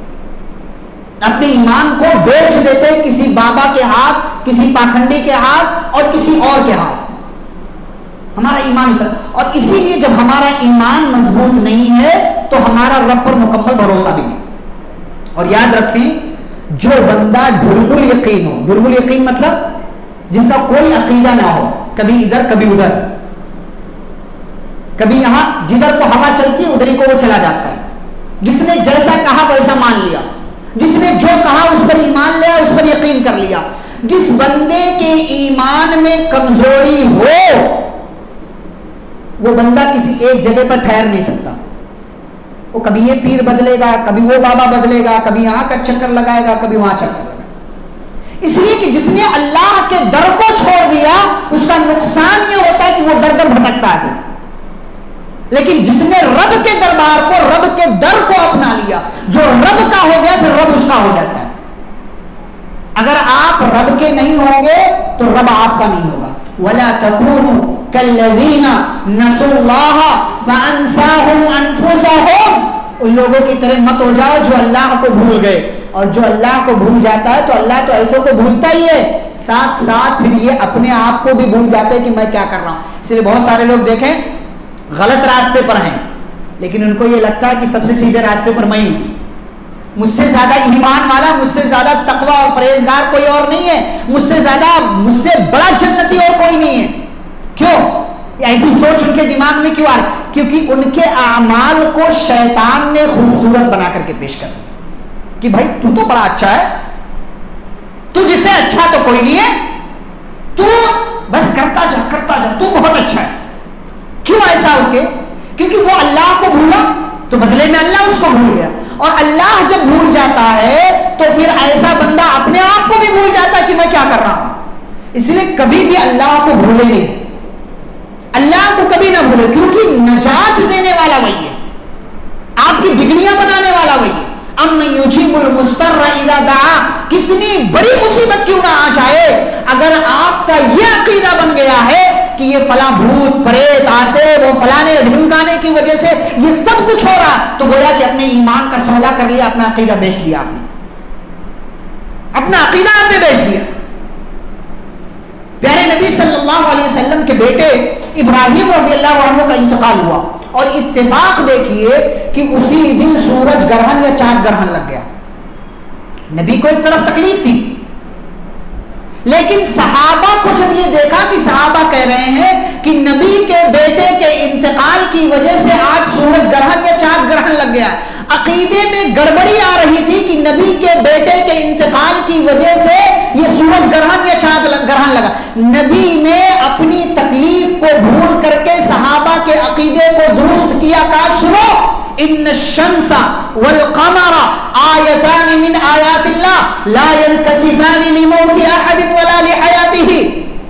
اپنے ایمان کو بیچ دیتے ہیں کسی بابا کے ہاتھ، کسی پاکھنڈی کے ہاتھ اور کسی اور کے ہاتھ. ہمارا ایمان اتنا، اور اسی لیے جب ہمارا ایمان مضبوط نہیں ہے تو ہمارا رب پر مکمل بھروسہ بھی نہیں. اور یاد رکھیں جو بندہ ڈھلمل یقین ہو، ڈھلمل یقین مطلب جس کا کوئی عقیدہ نہ ہو، کبھی ادھر کبھی ادھر، کبھی یہاں جدھر کو ہوا چلتی ہے ادھر ہی کو وہ چلا جاتا ہے، جس نے جیسا کہا ویسا مان لیا، جس نے جو کہا اس پر ایمان لیا، اس پر یقین کر لیا. جس بندے کے ایمان میں کمزوری ہو وہ بندہ کسی ایک جگہ پر ٹھہر نہیں سکتا. وہ کبھی یہ پیر بدلے گا، کبھی وہ بابا بدلے گا، کبھی یہاں کا چکر لگائے گا، کبھی وہاں چکر لگائے گا. اس لیے کہ جس نے اللہ کے در کو چھوڑ دیا اس کا نقصان یہ ہوتا ہے کہ وہ در در بھٹکتا ہے. لیکن جس نے رب کے دربار کو، رب کے در کو اپنا لیا، جو رب کا ہو گیا پھر رب اس کا ہو جاتا ہے. اگر آپ رب کے نہیں ہوں گے تو رب آپ کا نہیں ہوگا. وَلَا تَكُونُوا كَالَّذِينَ نَسُوا اللَّهَ فَأَنسَاهُمْ أَنفُسَهُمْ. ان لوگوں کی طرح مت ہو جاؤ جو اللہ کو بھول گئے. اور جو اللہ کو بھول جاتا ہے تو اللہ تو ایسوں کو بھولتا ہی ہے، ساتھ ساتھ پھر یہ اپنے آپ کو بھی بھول جاتے ہیں کہ میں کیا کر رہا ہوں. اس لیے بہت سارے لوگ دیکھیں غلط راستے پر ہیں، لیکن ان کو یہ لگتا ہے کہ سب سے سیدھے راستے پر میں ہوں، مجھ سے زیادہ ایمان والا، مجھ سے زیادہ تقوی اور پرہیزگار کوئی اور نہیں ہے، مجھ سے بڑا جنتی اور کوئی نہیں ہے. کیوں؟ ایسی سوچ ان کے دماغ میں کیوں آ رہی؟ کیونکہ ان کے اعمال کو شیطان نے خوبصورت بنا کر کے پیش کر دیا کہ بھائی تو تو بڑا اچھا ہے، تو جس سے اچھا تو کوئی نہیں ہے، تو بس کرتا جا، تو بہت اچھا ہے. کیوں ایسا؟ اس کے کیونکہ وہ اللہ کو بھولا تو بدلے میں اللہ اس کو بھول گیا. اور اللہ جب بھول جاتا ہے تو پھر ایسا بندہ اپنے آپ کو بھی بھول جاتا ہے کہ میں کیا کر رہا ہوں. اس لیے کبھی بھی اللہ کو بھولے نہیں، اللہ کو کبھی نہ بھولے، کیونکہ نجات دینے والا وہی ہے، آپ کی بگڑیاں بنانے والا وہی ہے. امن یجیب المضطر اذا دعا، کتنی بڑی مصیبت کیوں نہ آ جائے، اگر آپ کا یہ عقیدہ بن گیا ہے کہ یہ فلاں بھوت پریت آسے وہ فلانے ڈھمکانے کی وجہ سے یہ سب کچھ ہو رہا، تو گویا کہ اپنے ایمان کا سودا کر لیا، اپنا عقیدہ بیچ دیا، آپ نے اپنا عقیدہ آپ نے بیچ دیا. پیارے نبی صلی اللہ علیہ وسلم کے بیٹے ابراہیم رضی اللہ عنہ کا انتقال ہوا، اور اتفاق دیکھیے کہ اسی دن سورج گرہن یا چاند گرہن لگ گیا. نبی کو ایک طرف تکلیف تھی، لیکن صحابہ کو جب یہ دیکھا کہ صحابہ کہہ رہے ہیں کہ نبی کے بیٹے کے انتقال کی وجہ سے آج سورج گرہن یا چاند گرہن لگ گیا، عقیدے میں گڑبڑی آ رہی تھی کہ نبی کے بیٹے کے انتقال کی وجہ سے یہ سورج گرہن یا چاند گرہن لگا. نبی نے اپنی تکلیف کو بھول کر کے صحابہ کے عقیدے کو درست کیا. کہا سنو، ان الشمس والقمر آیتان من آیات اللہ لا ينکسفان لموت احد ولا لحیاتہ.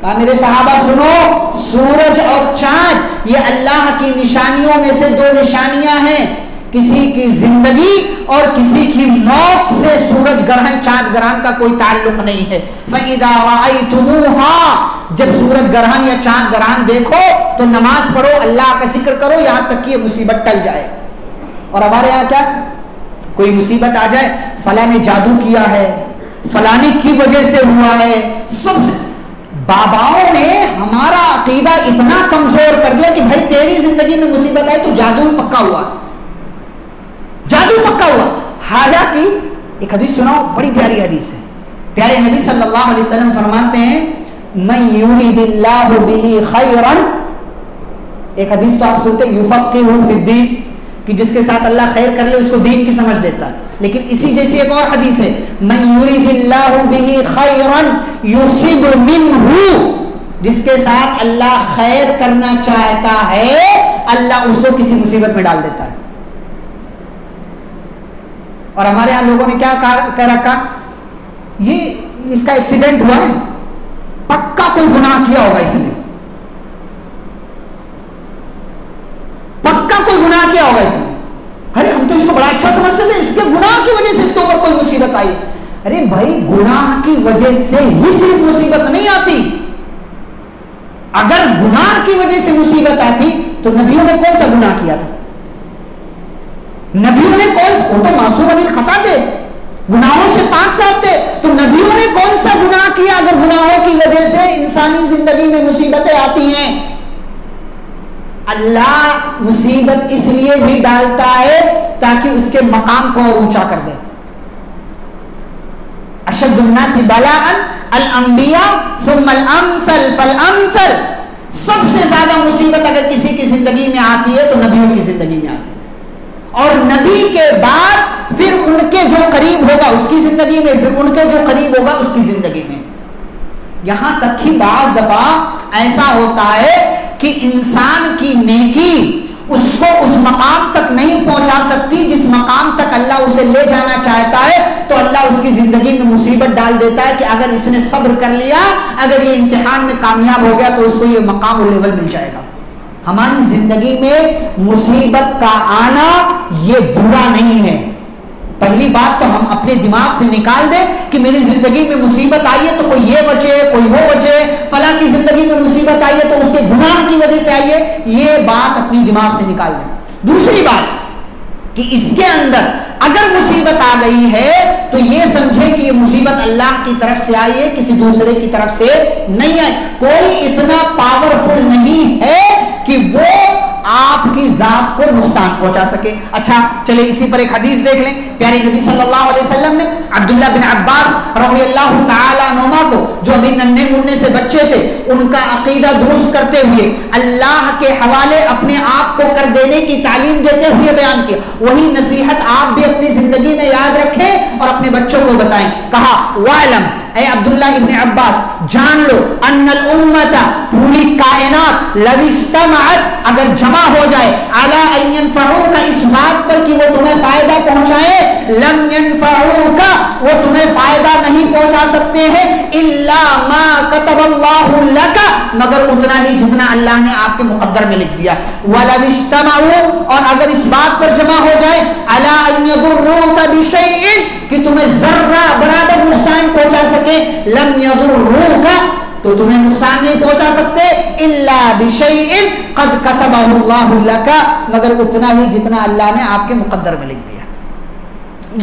کہا میرے صحابہ سنو، سورج اور چاند یہ اللہ کی نشانیوں میں سے دو نشانیاں ہیں. کسی کی زندگی اور کسی کی موت سے سورج گرہن چاند گرہن کا کوئی تعلق نہیں ہے. فَإِذَا رَأَيْتُمُوهَا جب سورج گرہن یا چاند گرہن دیکھو تو نماز پڑھو, اللہ کا ذکر کرو, یہاں تک کہ یہ مصیبت ٹل جائے. اور ہمارے یہاں کیا, کوئی مصیبت آ جائے, فلاں نے جادو کیا ہے, فلانے کی وجہ سے ہوا ہے. سب سے باباؤں نے ہمارا عقیدہ اتنا کمزور کر دیا کہ بھائی تیری زندگی میں مصیبت آئی تو جادو پکا ہوا, جادو پکا ہوا. حالانکہ ایک حدیث سناؤ, بڑی پیاری حدیث ہے. پیارے نبی صلی اللہ علیہ وسلم فرماتے ہیں من یرید اللہ بہ خیرا, ایک حدیث تو آپ سنتے یفقہہ فی الدین, کہ جس کے ساتھ اللہ خیر کر لے اس کو دین کی سمجھ دیتا ہے. لیکن اسی جیسی ایک اور حدیث ہے من یرید اللہ بہ خیرا یصب منہ, جس کے ساتھ اللہ خیر کرنا چاہتا ہے اللہ اس کو کسی مصیبت میں ڈال دیتا ہے. اور ہمارے یہاں لوگوں نے کیا کہہ رکھا, یہ اس کا ایکسیڈنٹ ہوا ہے, پکا کوئی گناہ کیا ہوگا اس نے, پکا کوئی گناہ کیا ہوگا اس نے. ارے ہم تو اس کو بڑا اچھا سمجھتے تھے, اس کے گناہ کی وجہ سے اس کے اوپر کوئی مصیبت آئی. ارے بھائی گناہ کی وجہ سے ہی صرف مصیبت نہیں آتی, اگر گناہ کی وجہ سے مصیبت آتی تو نبیوں نے کون سا گناہ کیا تھا؟ نبیوں نے وہ تو معصوم عن الخطا تھے, گناہوں سے پاک صاف تھے, تو نبیوں نے کون سا گناہ کیا اگر گناہوں کی وجہ سے انسانی زندگی میں مصیبتیں آتی ہیں؟ اللہ مصیبت اس لیے بھی ڈالتا ہے تاکہ اس کے مقام کو اور اونچا کر دے. اشد الناس بلاء الانبیاء ثم الامثل فالامثل, سب سے زیادہ مصیبت اگر کسی کی زندگی میں آتی ہے تو نبیوں کی زندگی میں آتی ہے, اور نبی کے بعد پھر ان کے جو قریب ہوگا اس کی زندگی میں, پھر ان کے جو قریب ہوگا اس کی زندگی میں. یہاں تک کہ بعض دفعہ ایسا ہوتا ہے کہ انسان کی نیکی اس کو اس مقام تک نہیں پہنچا سکتی جس مقام تک اللہ اسے لے جانا چاہتا ہے, تو اللہ اس کی زندگی میں مصیبت ڈال دیتا ہے کہ اگر اس نے صبر کر لیا, اگر یہ امتحان میں کامیاب ہو گیا تو اس کو یہ مقام و لیول مل جائے گا. ہماری زندگی میں مصیبت کا آنا یہ برا نہیں ہے. پہلی بات تو ہم اپنے دماغ سے نکال دیں کہ میری زندگی میں مصیبت آئی ہے تو کوئی یہ وجہ کوئی وہ وجہ, فلاں کی زندگی میں مصیبت آئی ہے تو اس کے گناہ کی وجہ سے آئی ہے, یہ بات اپنی دماغ سے نکال دیں. دوسری بات کہ اس کے اندر اگر مصیبت آ گئی ہے تو یہ سمجھے کہ یہ مصیبت اللہ کی طرف سے آئی ہے, کسی دوسرے کی طرف سے نہیں ہے. کوئی اتنا پاورفل نہیں ہے کہ وہ آپ کی ذات کو نقصان پہنچا سکے. اچھا چلے اسی پر ایک حدیث دیکھ لیں. پیارے نبی صلی اللہ علیہ وسلم نے عبداللہ بن عباس رضی اللہ تعالی عنہما کو, جو ابھی ننھے منھے سے بچے تھے, ان کا عقیدہ درست کرتے ہوئے اللہ کے حوالے اپنے آپ کو کر دینے کی تعلیم دیتے ہوئے بیان کیا. وہی نصیحت آپ بھی اپنی زندگی میں یاد رکھیں اور اپنے بچوں کو بتائیں. کہا وَعْلَمْ, اے عبداللہ ابن عباس جان لو, ان الامت, پوری کائنات, لو اجتمعت, اگر جمع ہو جائے, علی ان ينفعوک, اس بات پر کہ وہ تمہیں فائدہ پہنچائے, لم ينفعوک, وہ تمہیں فائدہ نہیں پہنچا سکتے ہیں, الا ما كتب اللہ لک, مگر اتنا ہی جتنا اللہ نے آپ کے مقدر میں لکھ دیا. ولو اجتمعوا, اور اگر اس بات پر جمع ہو جائے, علی ان يضروک بشیء, کہ تمہیں ذرہ برابر نقصان پہنچا سکے, لم يضروک, تو تمہیں نقصان نہیں پہنچا سکتے, الا بشیء قد كتبه اللہ لک, مگر اتنا ہی جتنا اللہ نے آپ کے مقدر میں لکھ دیا.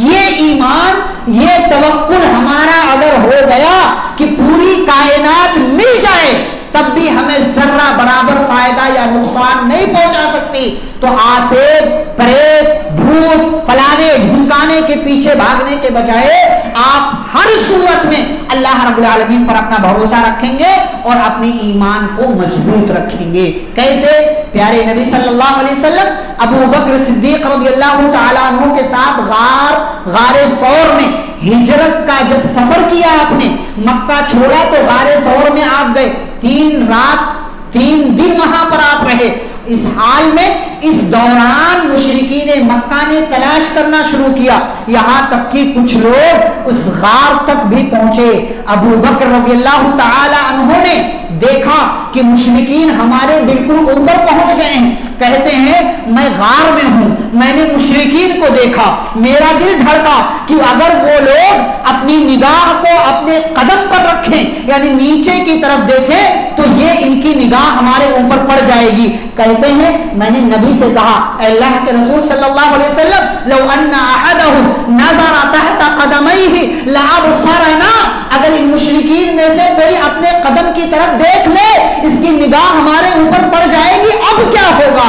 یہ ایمان, یہ توکل ہمارا اگر ہو گیا کہ پوری کائنات مل جائے تب بھی ہمیں ذرہ برابر فائدہ یا نقصان نہیں پہنچا سکتی, تو آسیب, پریت, بھوت, فلانے ڈھمکانے کے پیچھے بھاگنے کے بجائے آپ ہر صورت میں اللہ رب العالمین پر اپنا بھروسہ رکھیں گے اور اپنے ایمان کو مضبوط رکھیں گے. کیسے؟ پیارے نبی صلی اللہ علیہ وسلم ابو بکر صدیق رضی اللہ تعالیٰ عنہ کے ساتھ غار ثور میں ہجرت کا جب سفر کیا, آپ نے مکہ چھوڑا تو غار ثور میں آپ گئے, 3 رات 3 دن وہاں پر آپ رہے. اس حال میں اس دوران مشرکین مکہ نے تلاش کرنا شروع کیا, یہاں تک کہ کچھ لوگ اس غار تک بھی پہنچے. ابو بکر رضی اللہ تعالی عنہ نے دیکھا کہ مشرکین ہمارے بالکل اوپر پہنچ گئے ہیں, کہتے ہیں میں غار میں ہوں, میں نے مشرکین کو دیکھا، میرا دل دھڑکا کہ اگر وہ لوگ اپنی نگاہ کو اپنے قدم پر رکھیں یعنی نیچے کی طرف دیکھیں تو یہ ان کی نگاہ ہمارے اوپر پڑ جائے گی۔ کہتے ہیں میں نے نبی سے کہا اے اللہ کے رسول صلی اللہ علیہ وسلم لو ان احدهم نظر تحت قدميه لابصرنا، اگر ان مشرکین میں سے کوئی اپنے قدم کی طرف دیکھ لے اس کی نگاہ ہمارے اوپر پڑ جائے گی، اب کیا ہوگا؟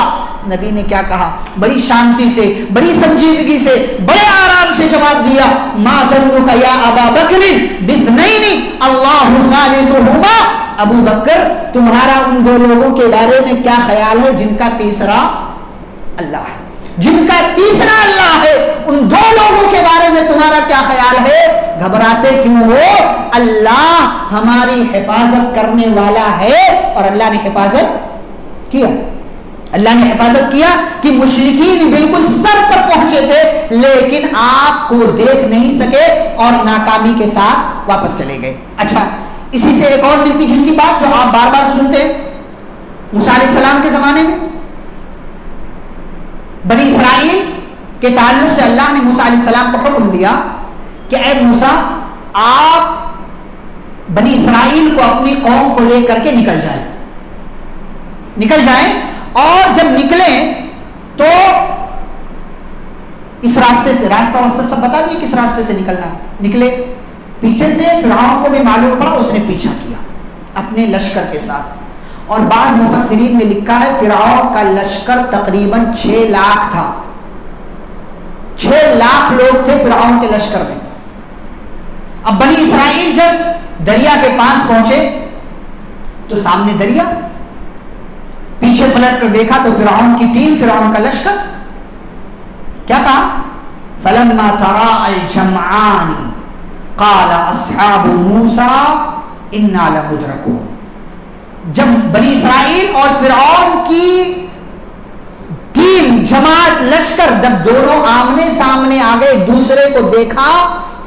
نبی نے کیا کہا؟ بڑی شانتی سے، بڑی سنجیدگی سے، بڑے آرام سے جواب دیا، ما ظنک یا ابا بکر باثنین اللہ ثالثہما، ابو بکر تمہارا ان دو لوگوں کے بارے میں کیا خیال ہے جن کا تیسرا اللہ ہے، جن کا تیسرا اللہ ہے، ان دو لوگوں کے بارے میں تمہارا کیا خیال ہے؟ گھبراتے کیوں ہو؟ اللہ ہماری حفاظت کرنے والا ہے اور اللہ نے حفاظت کیا، اللہ نے حفاظت کیا کہ مشرکین بالکل سر پر پہنچے تھے لیکن آپ کو دیکھ نہیں سکے اور ناکامی کے ساتھ واپس چلے گئے۔ اچھا، اسی سے ایک اور ملتی جلتی بات جو آپ بار بار سنتے ہیں، موسیٰ علیہ السلام کے زمانے میں بنی اسرائیل کے تعلق سے اللہ نے موسیٰ علیہ السلام کو حکم دیا کہ اے موسیٰ آپ بنی اسرائیل کو اپنی قوم کو لے کر کے نکل جائیں اور جب نکلیں تو اس راستے سے، راستہ سب بتا دیے کس راستے سے نکلنا، نکلے پیچھے سے، فرعون کو بھی معلوم پڑا، اس نے پیچھا کیا اپنے لشکر کے ساتھ، اور بعض مفسرین نے لکھا ہے فرعون کا لشکر تقریباً 6 لاکھ تھا، 6 لاکھ لوگ تھے فرعون کے لشکر میں۔ اب بنی اسرائیل جب دریا کے پاس پہنچے تو سامنے دریا، پیچھے پلٹ کر دیکھا تو فرعون کی ٹیم، فرعون کا لشکر، کیا کہا؟ فلما تراءى الجمعان قال اصحاب موسى انا لمدركون، جب بنی اسرائیل اور فرعون کی ٹیم، جماعت، لشکر جب دونوں آمنے سامنے آ گئے، ایک دوسرے کو دیکھا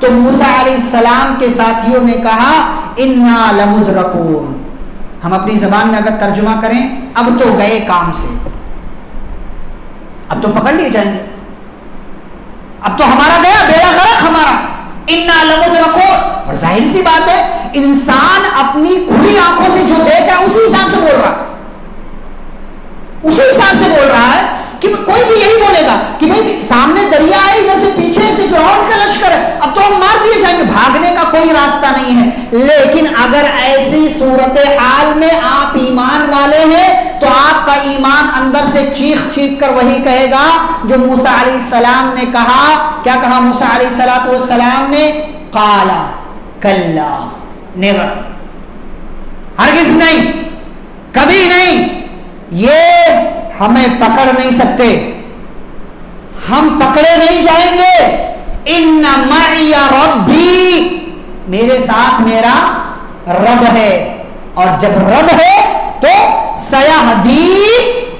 تو موسیٰ علیہ السلام کے ساتھیوں نے کہا انا لمدرکون، ہم اپنی زبان میں اگر ترجمہ کریں اب تو گئے کام سے، اب تو پکڑ لیے جائیں گے، اب تو ہمارا گیا، بیڑا غرق ہمارا، انا لمدرکون۔ اور ظاہر سی بات ہے انسان اپنی کھلی آنکھوں سے جو دیکھ رہا ہے اسی حساب سے بول رہا ہے، اسی حساب سے بول رہا ہے کہ کوئی بھی یہی بولے گا کہ بھئی سامنے دریا ہے، ادھر سے پیچھے سے فرعون کا لشکر ہے، اب تو ہم مار دیے جائیں گے، بھاگنے کا کوئی راستہ نہیں ہے۔ لیکن اگر ایسی صورتحال میں آپ ایمان والے ہیں تو آپ کا ایمان اندر سے چیخ چیخ کر وہی کہے گا جو موسیٰ علیہ السلام نے کہا۔ کیا کہا موسیٰ علیہ السلام نے؟ قالا کلا، نیور، ہرگز نہیں، کبھی نہیں، یہ ہمیں پکڑ نہیں سکتے، ہم پکڑے نہیں جائیں گے، ان معی ربی، میرے ساتھ میرا رب ہے، اور جب رب ہے تو سیہدی،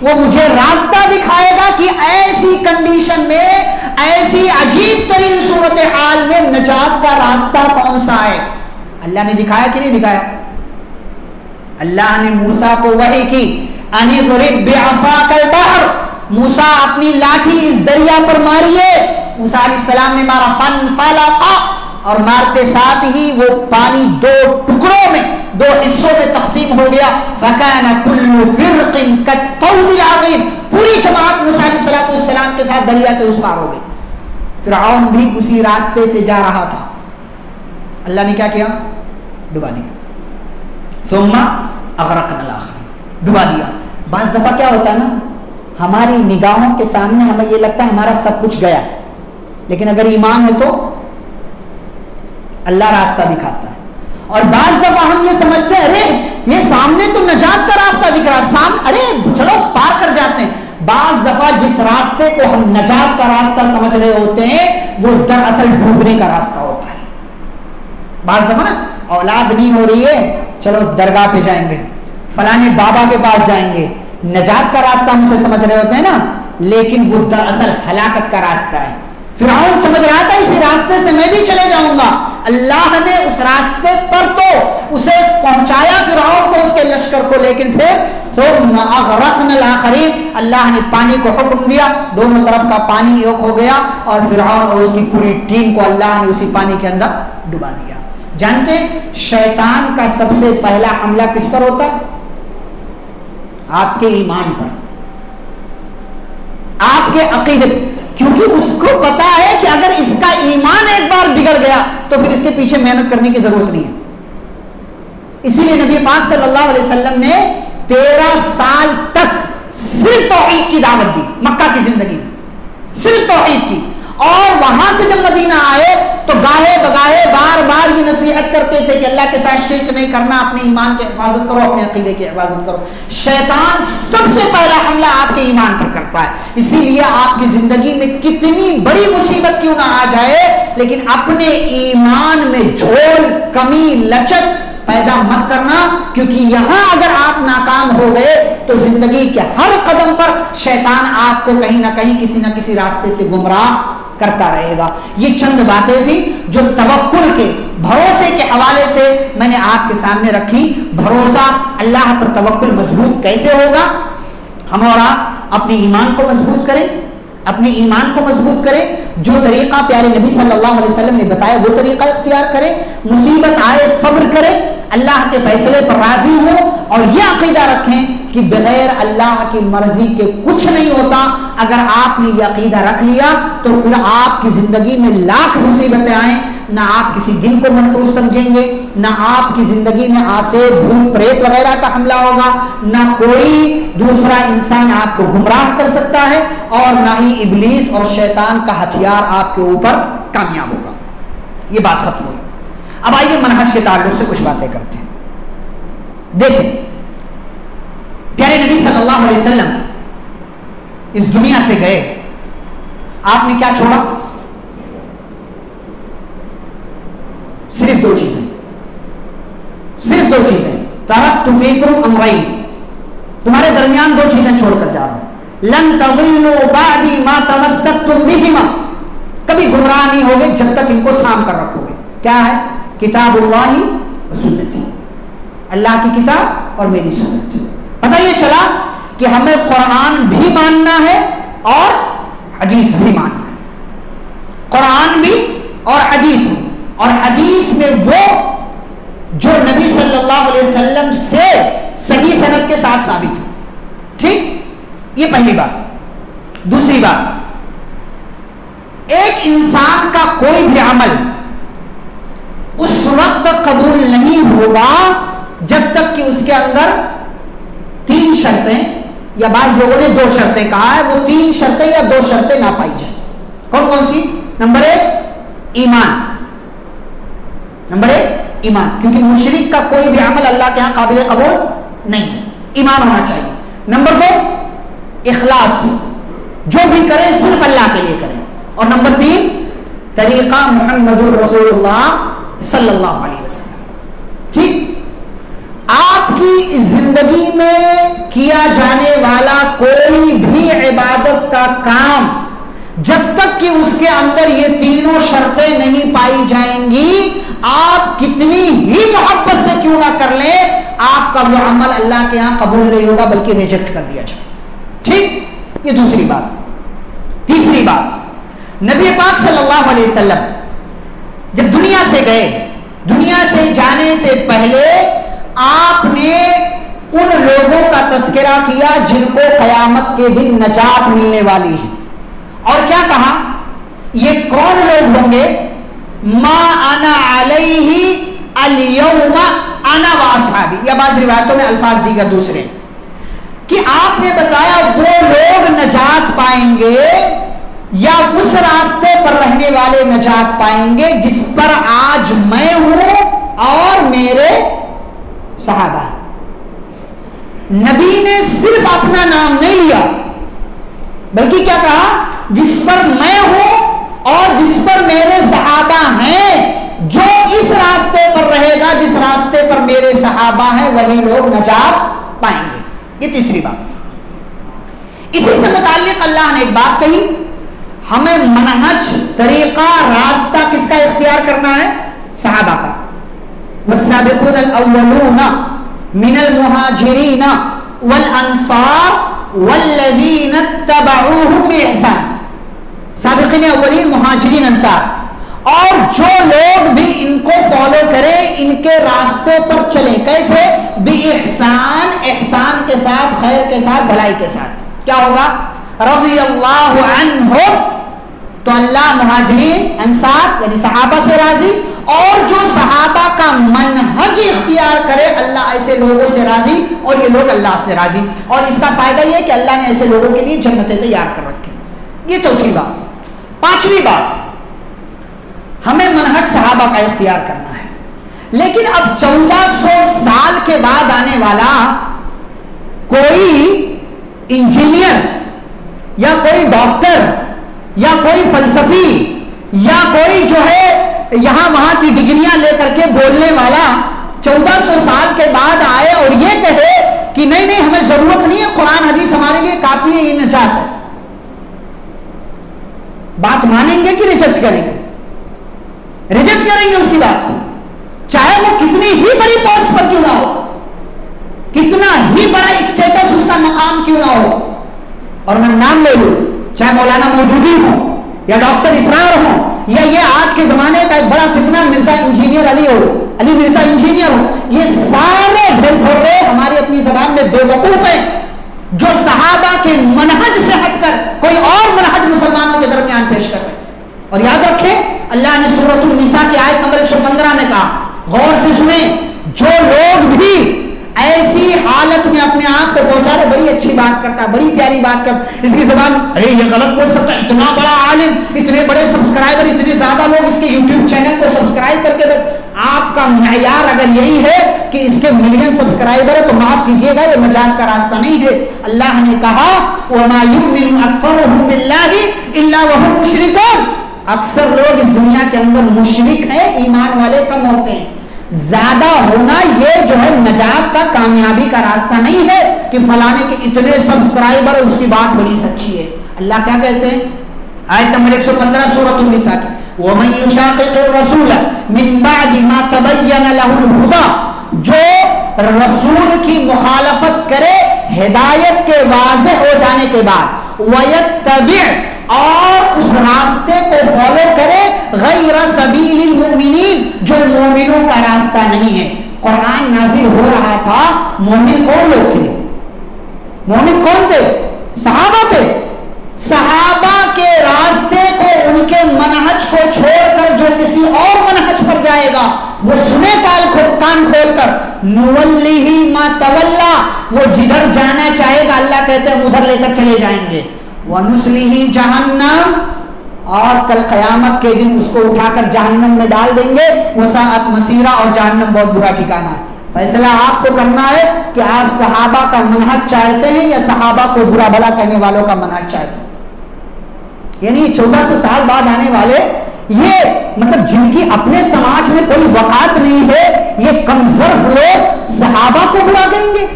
وہ مجھے راستہ دکھائے گا کہ ایسی کنڈیشن میں، ایسی عجیب ترین صورتحال میں نجات کا راستہ کون سا ہے۔ اللہ نے دکھایا کہ نہیں دکھایا؟ اللہ نے موسیٰ کو وحی کی، ان اضرب بعصاک البحر، موسیٰ اپنی لاٹھی اس دریا پر ماریے، موسیٰ علیہ السلام نے مارا، فانفلق، اور مارتے ساتھ ہی وہ پانی 2 ٹکڑوں میں، 2 حصوں میں تقسیم ہو گیا، فکان کل فرق کالطود العظیم، پوری جماعت موسیٰ علیہ السلام کے ساتھ دریا کے اس پار ہو گئی۔ فرعون بھی اسی راستے سے جا رہا تھا، اللہ نے کیا کیا؟ ڈبا دیا، ثم اغرقنا الاخرین، ڈبا دیا۔ بعض دفعہ کیا ہوتا ہے نا، ہماری نگاہوں کے سامنے ہمیں یہ لگتا ہے ہمارا سب کچھ گیا، لیکن اگر ایمان ہے تو اللہ راستہ دکھاتا ہے، اور بعض دفعہ ہم یہ سمجھتے ہیں ارے یہ سامنے تو نجات کا راستہ دکھ رہا ہے، ارے چلو پار کر جاتے ہیں۔ بعض دفعہ جس راستے کو ہم نجات کا راستہ سمجھ رہے ہوتے ہیں وہ دراصل ڈوبنے کا راستہ ہوتا ہے۔ بعض دفعہ نا اولاد نہیں ہو رہی ہے، چلو درگاہ پہ جائیں گے، فلانے بابا کے پاس جائیں گے، نجات کا راستہ ہم سے سمجھ رہے ہوتے ہیں نا، لیکن وہ دراصل ہلاکت کا راستہ ہے۔ فرعون سمجھ رہا تھا اسی راستے سے میں بھی چلے جاؤں گا، اللہ نے اس راستے پر تو اسے پہنچایا فرعون کو، اس کے لشکر کو، لیکن پھر ثم اغرقنا الاخرین، اللہ نے پانی کو حکم دیا، دونوں طرف کا پانی ایک ہو گیا اور فرعون اور اس کی پوری ٹیم کو اللہ نے اسی پانی کے اندر ڈبا دیا۔ جانتے ہیں شیطان کا سب سے پہلا حملہ کس پر ہوتا ہے؟ آپ کے ایمان پر، آپ کے عقیدے، کیونکہ اس کو پتا ہے کہ اگر اس کا ایمان ایک بار بگڑ گیا تو پھر اس کے پیچھے محنت کرنے کی ضرورت نہیں ہے۔ اسی لیے نبی پاک صلی اللہ علیہ وسلم نے 13 سال تک صرف توحید کی دعوت دی، مکہ کی زندگی میں صرف توحید کی، اور وہاں سے جب مدینہ آئے تو گاہے بگاہے بار بار یہ نصیحت کرتے تھے کہ اللہ کے ساتھ شرک نہیں کرنا، اپنے ایمان کی حفاظت کرو، اپنے عقیدے کی حفاظت کرو۔ شیطان سب سے پہلا حملہ آپ کے ایمان پر کرتا ہے، اسی لیے آپ کی زندگی میں کتنی بڑی مصیبت کیوں نہ آ جائے لیکن اپنے ایمان میں جھول، کمی، لچک پیدا مت کرنا، کیونکہ یہاں اگر آپ ناکام ہو گئے تو زندگی کے ہر قدم پر شیطان آپ کو کہیں نہ کہیں کسی نہ کسی راستے سے گمراہ کرتا رہے گا۔ یہ چند باتیں تھی جو توکل کے، بھروسے کے حوالے سے میں نے آپ کے سامنے رکھی۔ بھروسہ اللہ پر، توکل مضبوط کیسے ہوگا؟ ہم اور آپ اپنے ایمان کو مضبوط کریں، اپنے ایمان کو مضبوط کریں، جو طریقہ پیارے نبی صلی اللہ علیہ وسلم نے بتایا وہ طریقہ اختیار کریں، مصیبت آئے صبر کریں، اللہ کے فیصلے پر راضی ہو، اور یہ عقیدہ رکھیں کہ بغیر اللہ کی مرضی کے کچھ نہیں ہوتا۔ اگر آپ نے یہ عقیدہ رکھ لیا تو پھر آپ کی زندگی میں لاکھ مصیبتیں آئیں، نہ آپ کسی دن کو منحوس سمجھیں گے، نہ آپ کی زندگی میں آسے بھوت پریت وغیرہ کا حملہ ہوگا، نہ کوئی دوسرا انسان آپ کو گمراہ کر سکتا ہے، اور نہ ہی ابلیس اور شیطان کا ہتھیار آپ کے اوپر کامیاب ہوگا۔ یہ بات ختم ہوئی۔ اب آئیے منہج کے تعلق سے کچھ باتیں کرتے ہیں۔ دیکھیں پیارے نبی صلی اللہ علیہ وسلم اس دنیا سے گئے، آپ نے کیا چھوڑا؟ صرف دو چیزیں، صرف دو چیزیں۔ ترکت فیکم امرین، تمہارے درمیان دو چیزیں چھوڑ کر جا رہا ہوں۔ لن تضلوا بعدی ما تمسکتم بہما، کبھی گمراہ نہیں ہوگے جب تک ان کو تھام کر رکھو گے۔ کیا ہے؟ کتاب اللہ و سنتی، اللہ کی کتاب اور میری سنت۔ پتہ یہ چلا کہ ہمیں قرآن بھی ماننا ہے اور حدیث بھی ماننا ہے، قرآن بھی اور حدیث بھی، اور حدیث میں وہ جو نبی صلی اللہ علیہ وسلم سے صحیح سند کے ساتھ ثابت ہے۔ ٹھیک، یہ پہلی بات۔ دوسری بات، ایک انسان کا کوئی بھی عمل اس وقت قبول نہیں ہوگا جب تک کہ اس کے اندر 3 شرطیں، یا بعض لوگوں نے 2 شرطیں کہا ہے، وہ 3 شرطیں یا 2 شرطیں نہ پائی جائیں۔ کون کون سی؟ نمبر 1 ایمان، نمبر 1 ایمان، کیونکہ مشرک کا کوئی بھی عمل اللہ کے ہاں قابل قبول نہیں ہے، ایمان ہونا چاہیے۔ نمبر 2 اخلاص، جو بھی کریں صرف اللہ کے لیے کریں، اور نمبر 3 طریقہ محمد الرسول اللہ صلی اللہ علیہ وسلم۔ ٹھیک، آپ کی زندگی میں کیا جانے والا کوئی بھی عبادت کا کام جب تک کہ اس کے اندر یہ تینوں شرطیں نہیں پائی جائیں گی، آپ کتنی ہی محبت سے کیوں نہ کر لیں، آپ کا وہ عمل اللہ کے ہاں قبول نہیں ہوگا بلکہ ریجیکٹ کر دیا جائے۔ ٹھیک، یہ دوسری بات۔ تیسری بات، نبی پاک صلی اللہ علیہ وسلم جب دنیا سے گئے، دنیا سے جانے سے پہلے آپ نے ان لوگوں کا تذکرہ کیا جن کو قیامت کے دن نجات ملنے والی ہے، اور کیا کہا؟ یہ کون لوگ ہوں گے؟ ما انا علیہ اليوم انا واصحابی، یا بعض روایتوں میں الفاظ دیگر دوسرے، کہ آپ نے بتایا وہ لوگ نجات پائیں گے یا اس راستے پر رہنے والے نجات پائیں گے جس پر آج میں ہوں اور میرے صحابہ۔ نبی نے صرف اپنا نام نہیں لیا بلکہ کیا کہا؟ جس پر میں ہوں اور جس پر میرے صحابہ ہیں، جو اس راستے پر رہے گا جس راستے پر میرے صحابہ ہیں وہی لوگ نجات پائیں گے۔ یہ تیسری بات۔ اسی سے متعلق اللہ نے ایک بات کہی، ہمیں منہج، طریقہ، راستہ کس کا اختیار کرنا ہے؟ صحابہ کا۔ والسابقون الاولون من المہاجرین والانصار والذین اتبعوہم بإحسان، سابقین اولین مہاجرین انصار، اور جو لوگ بھی ان کو فالو کریں، ان کے راستے پر چلیں، کیسے؟ بإحسان، احسان کے ساتھ، خیر کے ساتھ، بھلائی کے ساتھ، کیا ہوگا؟ رضی اللہ عنہم، تو اللہ مہاجرین انصار یعنی صحابہ سے راضی، اور جو صحابہ کا منہج اختیار کرے اللہ ایسے لوگوں سے راضی، اور یہ لوگ اللہ سے راضی، اور اس کا فائدہ یہ کہ اللہ نے ایسے لوگوں کے لیے جنتیں تیار کر رکھی۔ یہ چوتھی بات۔ پانچویں بات، ہمیں منہج صحابہ کا اختیار کرنا ہے، لیکن اب 1400 سال کے بعد آنے والا کوئی انجینئر یا کوئی ڈاکٹر یا کوئی فلسفی یا کوئی جو ہے یہاں وہاں کی ڈگریاں لے کر کے بولنے والا 1400 سال کے بعد آئے اور یہ کہے کہ نہیں نہیں ہمیں ضرورت نہیں ہے، قرآن حدیث ہمارے لیے کافی ہے، یہ نجات ہے، بات مانیں گے کہ ریجیکٹ کریں گے؟ ریجیکٹ کریں گے اسی بات کو، چاہے وہ کتنی ہی بڑی پوسٹ پر کیوں نہ ہو، کتنا ہی بڑا اسٹیٹس اس کا مقام کیوں نہ ہو، اور میں نام لے لوں، چاہے مولانا مودودی ہو یا ڈاکٹر اسرار ہو یا یہ آج کے زمانے کا ایک بڑا فتنہ مرزا انجینئر علی مرزا انجینئر ہو، یہ سارے ڈھلڈھورے ہماری اپنی زبان میں بے وقوف ہیں جو صحابہ کے منہج سے ہٹ کر کوئی اور منہج مسلمانوں کے درمیان پیش کر رہے ہیں۔ اور یاد رکھیں اللہ نے سورۃ النساء کی آیت نمبر 115 میں کہا، غور سے سنیں، جو لوگ بھی ایسی حالت میں اپنے آپ کو پہنچا رہے، بڑی اچھی بات کرتا ہے، بڑی پیاری بات کرتا، اس کی زبان ارے یہ غلط بول سکتا ہے، اتنا بڑا عالم، اتنے بڑے سبسکرائبر، اتنے زیادہ لوگ اس کے یوٹیوب چینل کو سبسکرائب کر کے، آپ کا معیار اگر یہی ہے کہ اس کے ملین سبسکرائبر ہے تو معاف کیجیے گا، یہ نجات کا راستہ نہیں ہے۔ اللہ نے کہا وَمَا يُؤْمِنُ أَكْثَرُهُم بِاللَّهِ إِلَّا وَهُمْ مُشْرِكُونَ، اکثر لوگ اس دنیا کے اندر مشرک ہیں، ایمان والے کم ہوتے ہیں۔ زیادہ ہونا یہ جو ہے نجات کا، کامیابی کا راستہ نہیں ہے کہ فلانے کے اتنے سبسکرائبر، اس کی بات بڑی سچی ہے۔ اللہ کیا کہتے ہیں آیت نمبر 115 سورۃ النساء کی، وَمَن يُشَاقِقِ الرَّسُولَ مِن بَعْدِ مَا تَبَيَّنَ لَهُ الْهُدَى، جو رسول کی مخالفت کرے ہدایت کے واضح ہو جانے کے بعد، وَيَتَّبِعْ، اور اس راستے کو فالو کرے، غیر سبیل المؤمنین، جو مومنوں کا راستہ نہیں ہے۔ قرآن نازل ہو رہا تھا، مومن کون لوگ تھے؟ مومن کون تھے؟ صحابہ تھے۔ صحابہ کے راستے کو، ان کے منہج کو چھوڑ کر جو کسی اور منہج پر جائے گا وہ سنے کان کھول کر، نُوَلِّهِ مَا تَوَلَّى، وہ جدھر جانا چاہے گا اللہ کہتے ہیں ادھر لے کر چلے جائیں گے، وَنُسْلِهِ جَهَنَّمَ، اور کل قیامت کے دن اس کو اٹھا کر جہنم میں ڈال دیں گے، وَسَاءَتْ مَصِيرًا، اور جہنم بہت برا ٹھکانہ ہے۔ فیصلہ آپ کو کرنا ہے کہ آپ صحابہ کا منہج چاہتے ہیں یا صحابہ کو برا بھلا کہنے والوں کا منہج چاہتے ہیں۔ یعنی 1400 سال بعد آنے والے یہ مطلب جن کی اپنے سماج میں کوئی وقات نہیں ہے، یہ کم ظرف لوگ صحابہ کو برا کہیں گے،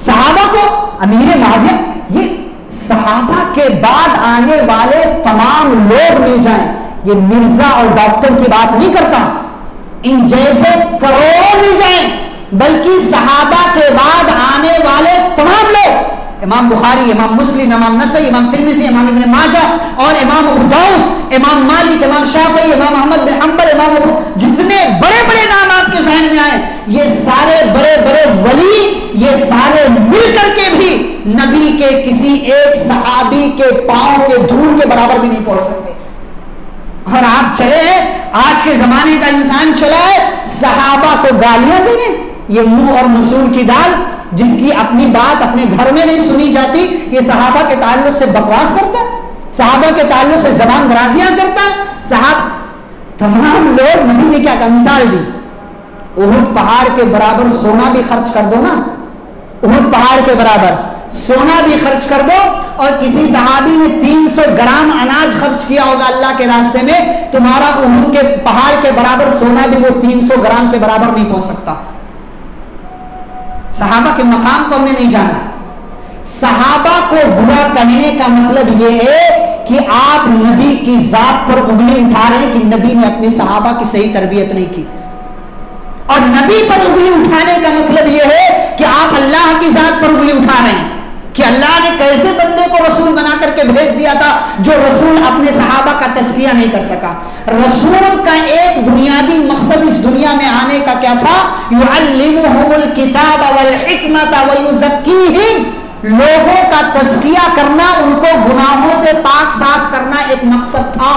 صحابہ کو امیر معاویہ، یہ صحابہ کے بعد آنے والے تمام لوگ مل جائیں، یہ مرزا اور ڈاکٹر کی بات نہیں کرتا، ان جیسے کروڑوں مل جائیں، بلکہ صحابہ کے بعد آنے والے تمام لوگ، امام بخاری، امام مسلم، امام نسائی، امام ترمذی، امام ابن ماجہ اور امام ابو داؤد، امام مالک، امام شافعی، امام احمد بن حنبل، امام ابو، جتنے بڑے بڑے نام آپ کے ذہن میں آئے، یہ سارے بڑے بڑے ولی، یہ سارے مل کر کے بھی نبی کے کسی ایک صحابی کے پاؤں کے دھول کے برابر بھی نہیں پہنچ سکتے۔ اور آپ چلے ہیں، آج کے زمانے کا انسان چلا ہے صحابہ کو گالیاں دینے، یہ منہ اور مسور کی دال، جس کی اپنی بات اپنے گھر میں نہیں سنی جاتی، یہ صحابہ کے تعلق سے بکواس کرتا ہے، صحابہ کے تعلق سے زبان درازیاں کرتا ہے۔ تمام لوگ، نبی نے کیا مثال دی، احد پہاڑ کے برابر سونا بھی خرچ کر دو نا، احد پہاڑ کے برابر سونا بھی خرچ کر دو، اور کسی صحابی نے 300 گرام اناج خرچ کیا ہوگا اللہ کے راستے میں، تمہارا احد کے پہاڑ کے برابر سونا بھی وہ 300 گرام کے برابر نہیں پہنچ سکتا۔ صحابہ کے مقام کو ہم نے نہیں جانا۔ صحابہ کو برا کہنے کا مطلب یہ ہے کہ آپ نبی کی ذات پر انگلی اٹھا رہے ہیں کہ نبی نے اپنے صحابہ کی صحیح تربیت نہیں کی، اور نبی پر انگلی اٹھانے کا مطلب یہ ہے کہ آپ اللہ کی ذات پر انگلی اٹھا رہے ہیں۔ کہ اللہ نے کیسے بندے کو رسول بنا کر کے بھیج دیا تھا جو رسول اپنے صحابہ کا تزکیہ نہیں کر سکا. رسول کا ایک بنیادی مقصد اس دنیا میں آنے کا کیا تھا؟ یعلمہم الکتاب والحکمت ویزکیہم، لوگوں کا تزکیہ کرنا، ان کو گناہوں سے پاک صاف کرنا ایک مقصد تھا.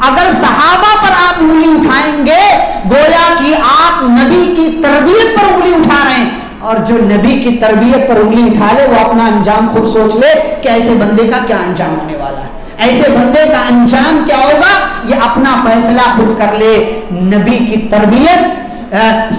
اگر صحابہ پر آپ انگلی اٹھائیں گے گویا کہ آپ نبی کی تربیت پر انگلی اٹھا رہے ہیں، اور جو نبی کی تربیت پر انگلی اٹھا لے وہ اپنا انجام خود سوچ لے کہ ایسے بندے کا کیا انجام ہونے والا ہے، ایسے بندے کا انجام کیا ہوگا، یہ اپنا فیصلہ خود کر لے. نبی کی تربیت،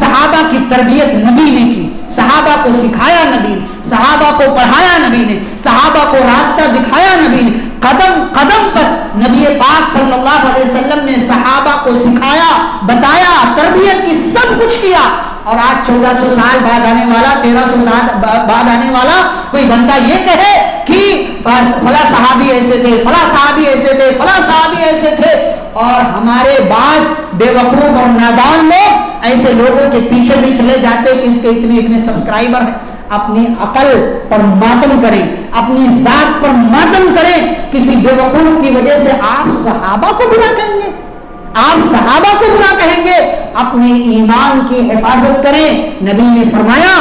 صحابہ کی تربیت نبی نے کی، صحابہ کو سکھایا نبی نے، صحابہ کو پڑھایا نبی نے، صحابہ کو راستہ دکھایا نبی نے. قدم قدم پر نبی پاک صلی اللہ علیہ وسلم نے صحابہ کو سکھایا، بتایا، تربیت کی، سب کچھ کیا. اور آج 1400 سال بعد آنے والا، 1300 سال بعد آنے والا کوئی بندہ یہ کہے کہ فلاں صحابی ایسے تھے، فلاں صحابی ایسے تھے، فلاں صحابی ایسے تھے، اور ہمارے بعض بے وقوف اور نادان لوگ ایسے لوگوں کے پیچھے بھی چلے جاتے کہ اس کے اتنے سبسکرائبر ہیں. اپنی عقل پر ماتم کریں، اپنی ذات پر ماتم کریں. کسی بے وقوف کی وجہ سے آپ صحابہ کو برا کہیں گے، آپ صحابہ کو برا کہیں گے. اپنے ایمان کی حفاظت کریں. نبی نے فرمایا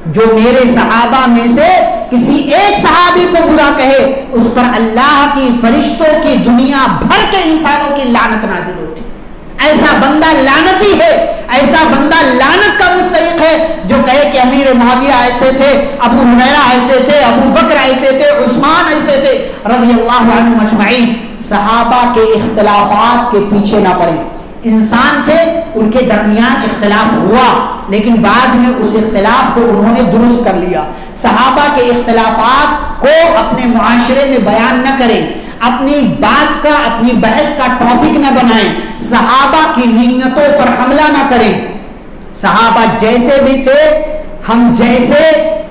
جو میرے صحابہ میں سے کسی ایک صحابی کو برا کہے اس پر اللہ کی، فرشتوں کی، دنیا بھر کے انسانوں کی لعنت نازل ہوتی. ایسا بندہ لعنتی ہے، ایسا بندہ لعنت کا مستحق ہے جو کہے کہ امیر معاویہ ایسے تھے، ابو ہریرہ ایسے تھے، ابو بکر ایسے تھے، عثمان ایسے تھے رضی اللہ عنہم اجمعین. صحابہ کے اختلافات کے پیچھے نہ پڑیں. انسان تھے، ان کے درمیان اختلاف ہوا لیکن بعد میں اس اختلاف کو انہوں نے درست کر لیا. صحابہ کے اختلافات کو اپنے معاشرے میں بیان نہ کریں، اپنی بات کا، اپنی بحث کا ٹاپک نہ بنائیں، صحابہ کی نیتوں پر حملہ نہ کریں. صحابہ جیسے بھی تھے، ہم جیسے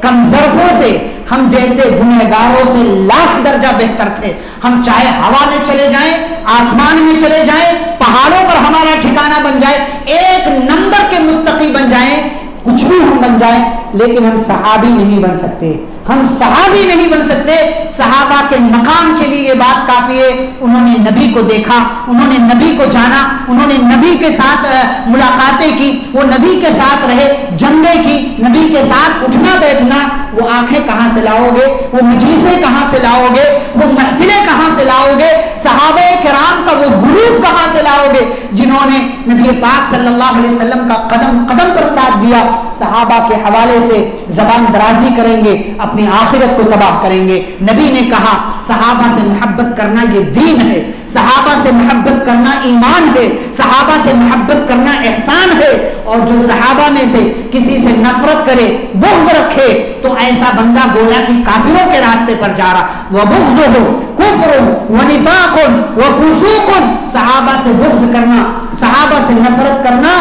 کمزرفوں سے، ہم جیسے گنہگاروں سے لاکھ درجہ بہتر تھے. ہم چاہے ہوا میں چلے جائیں، آسمان میں چلے جائیں، پہاڑوں پر ہمارا ٹھکانہ بن جائے، ایک نمبر کے متقی بن جائیں، کچھ بھی ہم بن جائیں، لیکن ہم صحابی نہیں بن سکتے. ہم صحابی نہیں بن سکتے. صحابہ کے مقام کے لیے یہ بات کافی ہے انہوں نے نبی کو دیکھا، انہوں نے نبی کو جانا، انہوں نے نبی کے ساتھ ملاقاتیں کی، وہ نبی کے ساتھ رہے، جنگیں کی، نبی کے ساتھ اٹھنا بیٹھنا. وہ آنکھیں کہاں سے لاؤ گے، وہ مجلسیں کہاں سے لاؤ گے، وہ محفلیں کہاں سے لاؤ گے، صحابہ کرام کا وہ گروپ کہاں سے لاؤ گے جنہوں نے نبی پاک صلی اللہ علیہ وسلم کا قدم قدم پر ساتھ دیا. صحابہ کے حوالے سے زبان درازی کریں گے اپنی آخرت کو تباہ کریں گے. نبی نے کہا صحابہ سے محبت کرنا یہ دین ہے، صحابہ سے محبت کرنا ایمان ہے، صحابہ سے محبت کرنا احسان ہے. اور جو صحابہ میں سے کسی سے نفرت کرے، بغض رکھے، تو ایسا بندہ گویا کہ کافروں کے راستے پر جا رہا. وَبُغْضُهُ كُفْرٌ وَنِفَاقٌ وَفُسُوقٌ، صحابہ سے بغض کرنا، صحابہ سے نفرت کرنا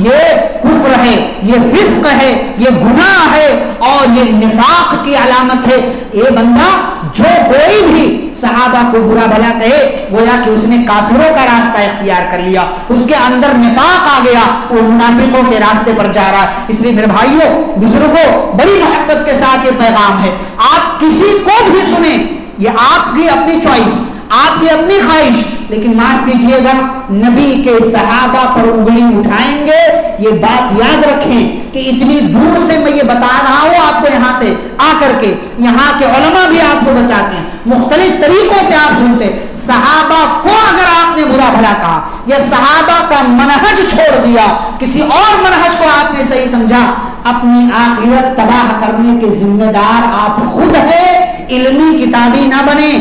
یہ کفر ہے، یہ فسق ہے، یہ گناہ ہے اور یہ نفاق کی علامت ہے. یہ بندہ جو کوئی بھی صحابہ کو برا بھلا کہے گویا کہ اس نے کافروں کا راستہ اختیار کر لیا، اس کے اندر نفاق آ گیا، وہ منافقوں کے راستے پر جا رہا ہے. اس لیے میرے بھائیوں، بزرگوں، بڑی محبت کے ساتھ یہ پیغام ہے. آپ کسی کو بھی سنیں، یہ آپ کی اپنی چوائس، آپ کی اپنی خواہش، لیکن معاف کیجیے گا نبی کے صحابہ پر انگلی اٹھائیں گے. یہ بات یاد رکھیں کہ اتنی دور سے میں یہ بتا رہا ہوں آپ کو، یہاں سے آ کر کے یہاں کے علماء بھی آپ کو بتاتے ہیں، مختلف طریقوں سے آپ سنتے. صحابہ کو اگر آپ نے برا بھلا کہا یا صحابہ کا منہج چھوڑ دیا، کسی اور منہج کو آپ نے صحیح سمجھا، اپنی آخرت تباہ کرنے کے ذمہ دار آپ خود ہیں. علمی کتابی نہ بنے،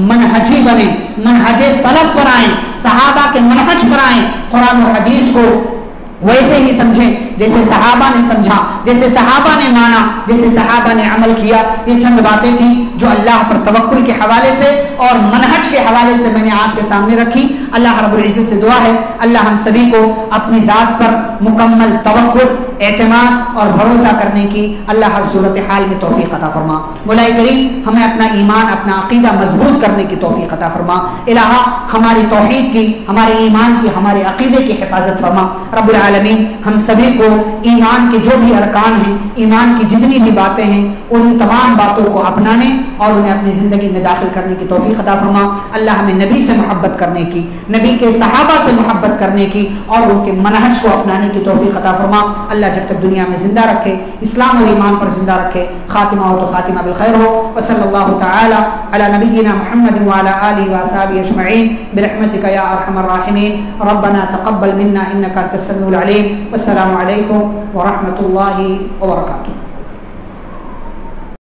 منہجی بنے، منہج سلف پر آئیں، صحابہ کے منہج پر آئیں، قرآن و حدیث کو ویسے ہی سمجھیں جیسے صحابہ نے سمجھا، جیسے صحابہ نے مانا، جیسے صحابہ نے عمل کیا. یہ چند باتیں تھیں جو اللہ پر توکل کے حوالے سے اور منہج کے حوالے سے میں نے آپ کے سامنے رکھی. اللہ رب العزت سے دعا ہے اللہ ہم سبھی کو اپنی ذات پر مکمل توکل، اعتماد اور بھروسہ کرنے کی اللہ ہر صورتحال میں توفیق عطا فرما. مولا کریم ہمیں اپنا ایمان، اپنا عقیدہ مضبوط کرنے کی توفیق عطا فرما. الہ ہماری توحید کی، ہمارے ایمان کی، ہمارے عقیدے کی حفاظت فرما. رب العالمین ہم سبھی کو ایمان کے جو بھی ارکان ہیں، ایمان کی جتنی بھی باتیں ہیں ان تمام باتوں کو اپنانے اور انہیں اپنی زندگی میں داخل کرنے کی توفیق عطا فرما. اللہ ہمیں نبی سے محبت کرنے کی، نبی کے صحابہ سے محبت کرنے کی اور ان کے منہج کو اپنانے کی توفیق عطا فرما. اللہ جب تک دنیا میں زندہ رکھے، اسلام اور ایمان پر زندہ رکھے، خاتمہ ہو تو خاتمہ بالخیر ہو. وصلی اللہ تعالی علی نبینا محمد وعلی آلہ واصحابہ اجمعین برحمتک یا ارحم الراحمین. ربنا تقبل منا انک انت السمیع العلیم. والسلام علیکم ورحمۃ اللہ وبرکاتہ.